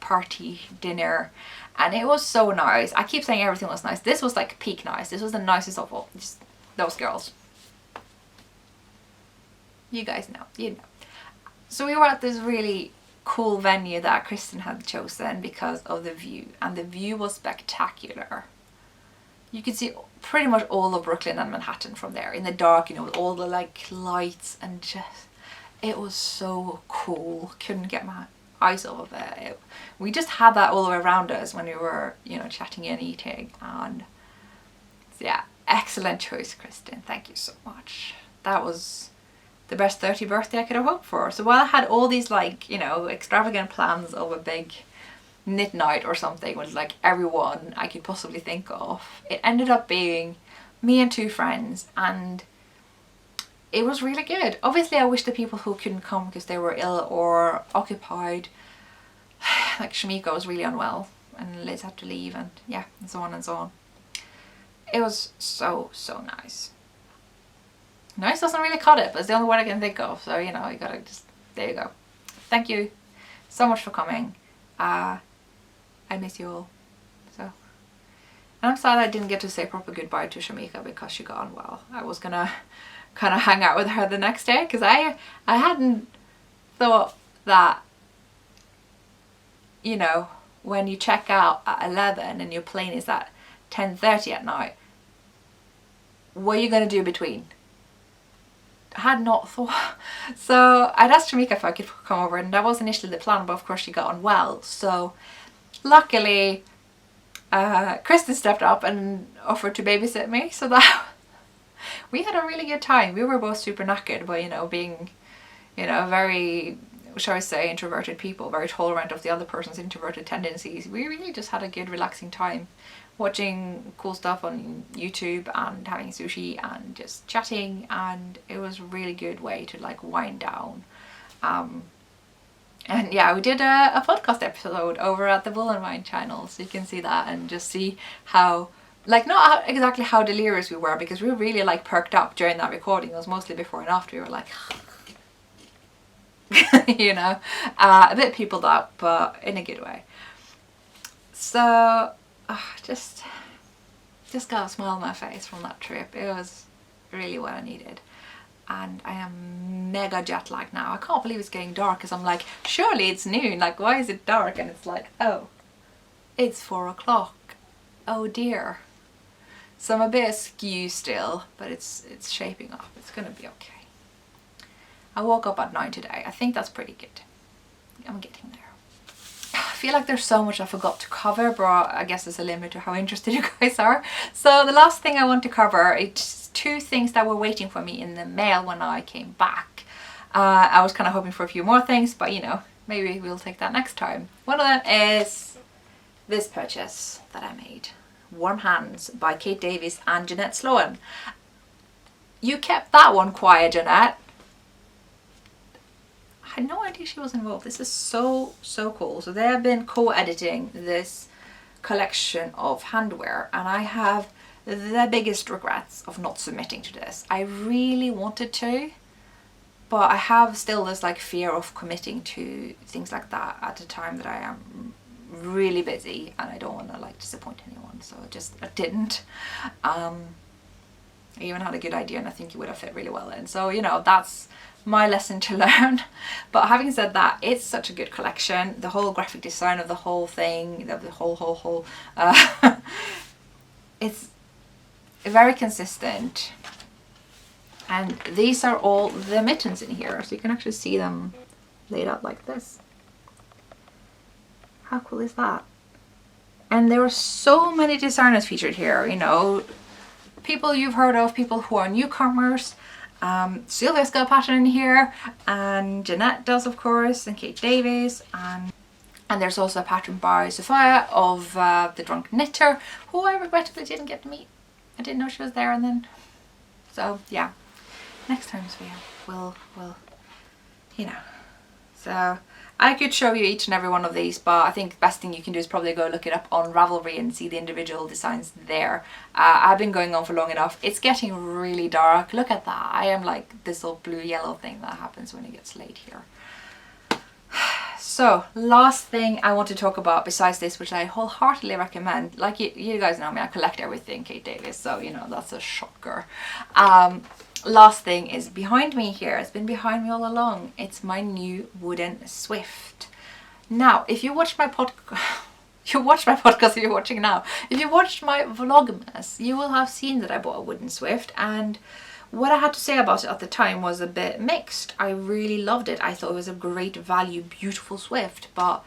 party dinner, and it was so nice. I keep saying everything was nice. This was like peak nice. This was the nicest of all. Just those girls. You guys know, you know. So we were at this really cool venue that Kristen had chosen because of the view, and the view was spectacular. You could see pretty much all of Brooklyn and Manhattan from there in the dark, you know, with all the like lights, and just, it was so cool. Couldn't get my eyes off of it. We just had that all around us when we were, you know, chatting and eating, and so yeah, excellent choice, Kristen. Thank you so much. That was the best 30th birthday I could have hoped for. So while I had all these like, you know, extravagant plans of a big knit night or something with like everyone I could possibly think of, it ended up being me and two friends, and it was really good. Obviously I wish the people who couldn't come because they were ill or occupied, like Shamika was really unwell and Liz had to leave, and yeah, and so on and so on. It was so nice. Nice doesn't really cut it, but it's the only word I can think of, so you know, you gotta just, there you go. Thank you so much for coming. I miss you all. So, and I'm sad I didn't get to say proper goodbye to Shamika because she got unwell. I was gonna kind of hang out with her the next day because I hadn't thought that, you know, when you check out at 11 and your plane is at 10:30 at night, what are you gonna do between? I had not thought. So I'd asked Shamika if I could come over, and that was initially the plan, but of course she got unwell. So luckily Kristen stepped up and offered to babysit me, so that we had a really good time. We were both super knackered, but you know, being, you know, very, shall I say, introverted people, very tolerant of the other person's introverted tendencies, we really just had a good relaxing time watching cool stuff on YouTube and having sushi and just chatting, and it was a really good way to like wind down. And yeah, we did a podcast episode over at the Voolenvine channel, so you can see that and just see how, like, not exactly how delirious we were, because we were really like perked up during that recording. It was mostly before and after we were like you know, a bit peopled out, but in a good way. So just got a smile on my face from that trip. It was really what I needed. And I am mega jet lagged now. I can't believe it's getting dark, because I'm like, surely it's noon, like why is it dark? And it's like, oh, it's 4 o'clock. Oh dear. So I'm a bit askew still, but it's shaping up. It's gonna be okay. I woke up at 9 today. I think that's pretty good. I'm getting there. I feel like there's so much I forgot to cover, but I guess there's a limit to how interested you guys are. So the last thing I want to cover, it's 2 things that were waiting for me in the mail when I came back. I was kind of hoping for a few more things, but you know, maybe we'll take that next time. One of them is this purchase that I made. Warm Hands by Kate Davies and Jeanette Sloan. You kept that one quiet, Jeanette. I had no idea she was involved. This is so cool. So they have been co-editing this collection of handwear, and I have the biggest regrets of not submitting to this. I really wanted to, but I have still this like fear of committing to things like that at a time that I am really busy and I don't want to like disappoint anyone, so I didn't. I even had a good idea and I think it would have fit really well in, so you know, that's my lesson to learn. But having said that, it's such a good collection. The whole graphic design of the whole thing, the whole it's very consistent. And these are all the mittens in here, so you can actually see them laid out like this. How cool is that? And there are so many designers featured here, you know, people you've heard of, people who are newcomers. Sylvia's got a pattern in here, and Jeanette does, of course, and Kate Davies, and there's also a pattern by Sophia of the Drunk Knitter, who I regrettably didn't get to meet. I didn't know she was there, and then, so yeah, next time, Sophia, we'll, you know. So I could show you each and every one of these, but I think the best thing you can do is probably go look it up on Ravelry and see the individual designs there. I've been going on for long enough. It's getting really dark. Look at that. I am like this little blue yellow thing that happens when it gets late here. So last thing I want to talk about besides this, which I wholeheartedly recommend, like you guys know me, I collect everything Kate Davies, so you know that's a shocker. Last thing is behind me here. It's been behind me all along. It's my new wooden Swift. Now, if you watch my podcast, if you're watching now, if you watched my Vlogmas, you will have seen that I bought a wooden Swift, and what I had to say about it at the time was a bit mixed. I really loved it. I thought it was a great value, beautiful Swift, but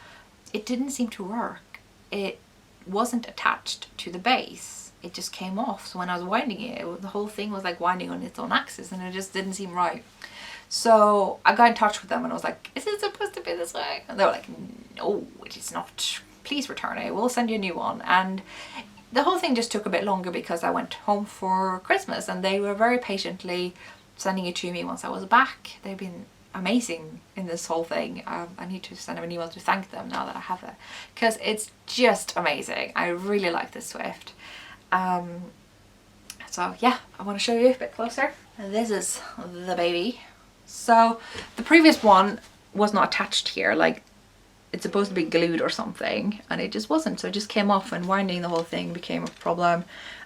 it didn't seem to work. It wasn't attached to the base. It just came off. So when I was winding it, the whole thing was like winding on its own axis, and it just didn't seem right. So I got in touch with them and I was like, is it supposed to be this way? And they were like, no, it is not. Please return it. We'll send you a new one. And the whole thing just took a bit longer because I went home for Christmas, and they were very patiently sending it to me once I was back. They've been amazing in this whole thing. I need to send them an email to thank them now that I have it, because it's just amazing. I really like this Swift. So yeah, I want to show you a bit closer. This is the baby. So the previous one was not attached here, like it's supposed to be glued or something, and it just wasn't, so it just came off, and winding the whole thing became a problem.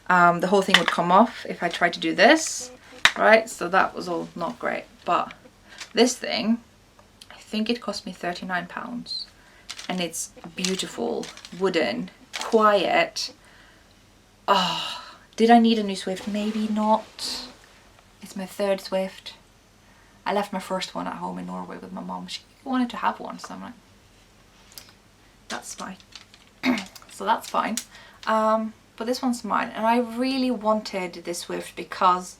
The whole thing would come off if I tried to do this, right? So that was all not great. But this thing, I think it cost me £39, and it's beautiful, wooden, quiet. Oh, did I need a new Swift? Maybe not. It's my third Swift. I left my first one at home in Norway with my mom. She wanted to have one, so I'm like, that's fine. So that's fine. But this one's mine, and I really wanted this Swift because,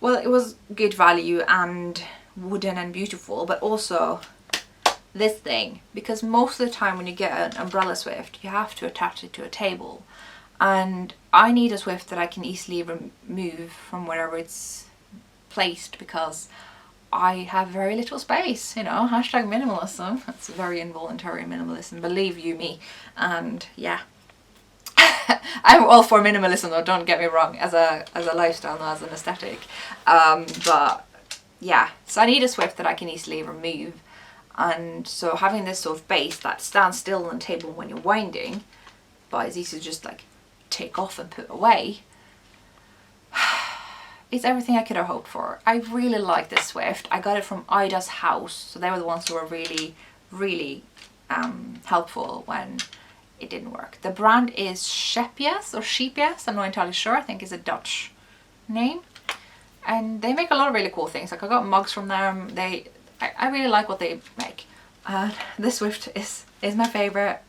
well, it was good value and wooden and beautiful, but also this thing, because most of the time when you get an umbrella Swift, you have to attach it to a table. And I need a Swift that I can easily remove from wherever it's placed, because I have very little space, you know, hashtag minimalism. That's very involuntary minimalism, believe you me. And yeah, I'm all for minimalism though, don't get me wrong, as a lifestyle, not as an aesthetic. But yeah, so I need a Swift that I can easily remove. And so having this sort of base that stands still on the table when you're winding, but it's easy to just like take off and put away, it's everything I could have hoped for. I really like this Swift. I got it from Ida's house, so they were the ones who were really helpful when it didn't work. The brand is Scheepjes or Scheepjes, I'm not entirely sure. I think it's a Dutch name, and they make a lot of really cool things. Like I got mugs from them. I really like what they make. This Swift is my favorite.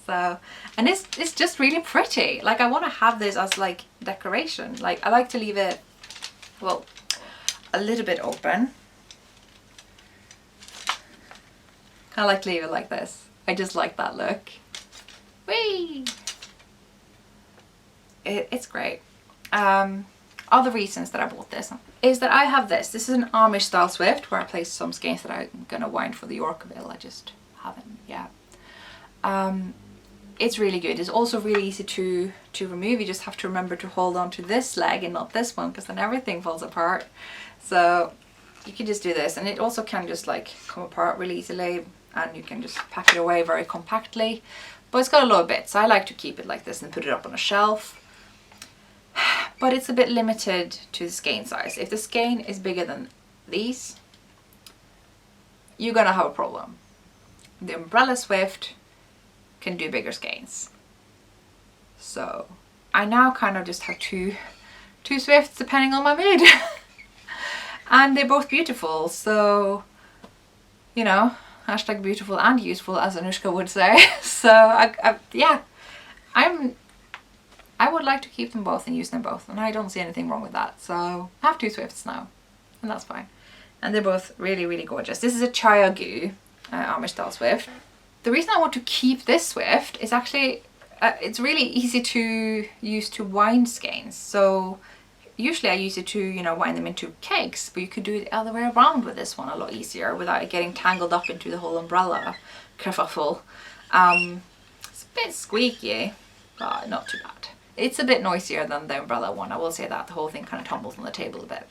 So, and it's just really pretty. Like I want to have this as like decoration. Like I like to leave it, well, a little bit open. I like to leave it like this. I just like that look. Whee! It's great. Other reasons that I bought this is that I have this. This is an Amish style Swift where I placed some skeins that I'm gonna wind for the Yorkville. I just haven't yet. It's really good. It's also really easy to remove. You just have to remember to hold on to this leg and not this one, because then everything falls apart. So you can just do this, and it also can just like come apart really easily, and you can just pack it away very compactly. But it's got a lot of bits. I like to keep it like this and put it up on a shelf. But it's a bit limited to the skein size. If the skein is bigger than these, you're gonna have a problem. The umbrella Swift can do bigger skeins. So I now kind of just have two 2 Swifts depending on my mood. And they're both beautiful, so, you know, hashtag beautiful and useful, as Anushka would say. So yeah, I would like to keep them both and use them both, and I don't see anything wrong with that. So I have 2 Swifts now, and that's fine. And they're both really, really gorgeous. This is a Chiagu Amish style Swift. The reason I want to keep this Swift is actually, it's really easy to use to wind skeins. So usually I use it to, you know, wind them into cakes, but you could do it the other way around with this one a lot easier without it getting tangled up into the whole umbrella kerfuffle. It's a bit squeaky, but not too bad. It's a bit noisier than the umbrella one, I will say that. The whole thing kind of tumbles on the table a bit.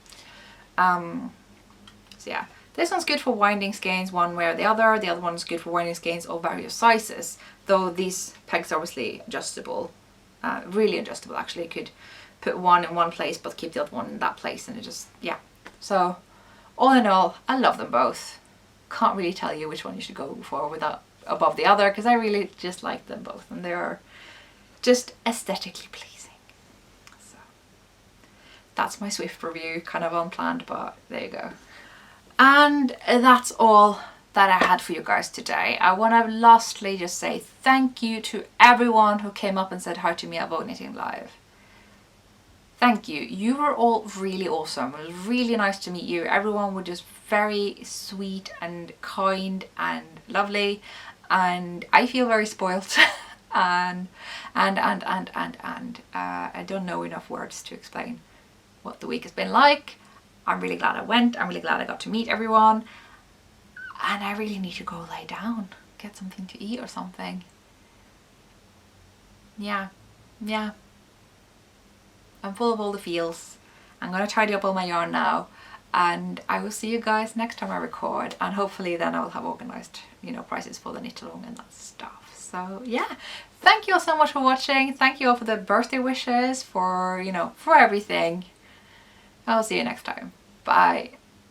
So yeah, this one's good for winding skeins one way or the other. The other one's good for winding skeins of various sizes, though these pegs are obviously adjustable, really adjustable actually. You could put one in one place but keep the other one in that place, and it just, yeah. So all in all, I love them both. Can't really tell you which one you should go for without above the other, because I really just like them both, and they're just aesthetically pleasing. So that's my Swift review, kind of unplanned, but there you go. And that's all that I had for you guys today. I want to lastly just say thank you to everyone who came up and said hi to me at Vogue Knitting Live. Thank you. You were all really awesome. It was really nice to meet you. Everyone was just very sweet and kind and lovely, and I feel very spoilt. and I don't know enough words to explain what the week has been like. I'm really glad I went. I'm really glad I got to meet everyone, and I really need to go lay down, get something to eat or something. Yeah. I'm full of all the feels. I'm gonna tidy up all my yarn now, and I will see you guys next time I record, and hopefully then I'll have organised, you know, prices for the knit along and that stuff. So yeah, thank you all so much for watching. Thank you all for the birthday wishes, for, you know, for everything. I'll see you next time. Bye.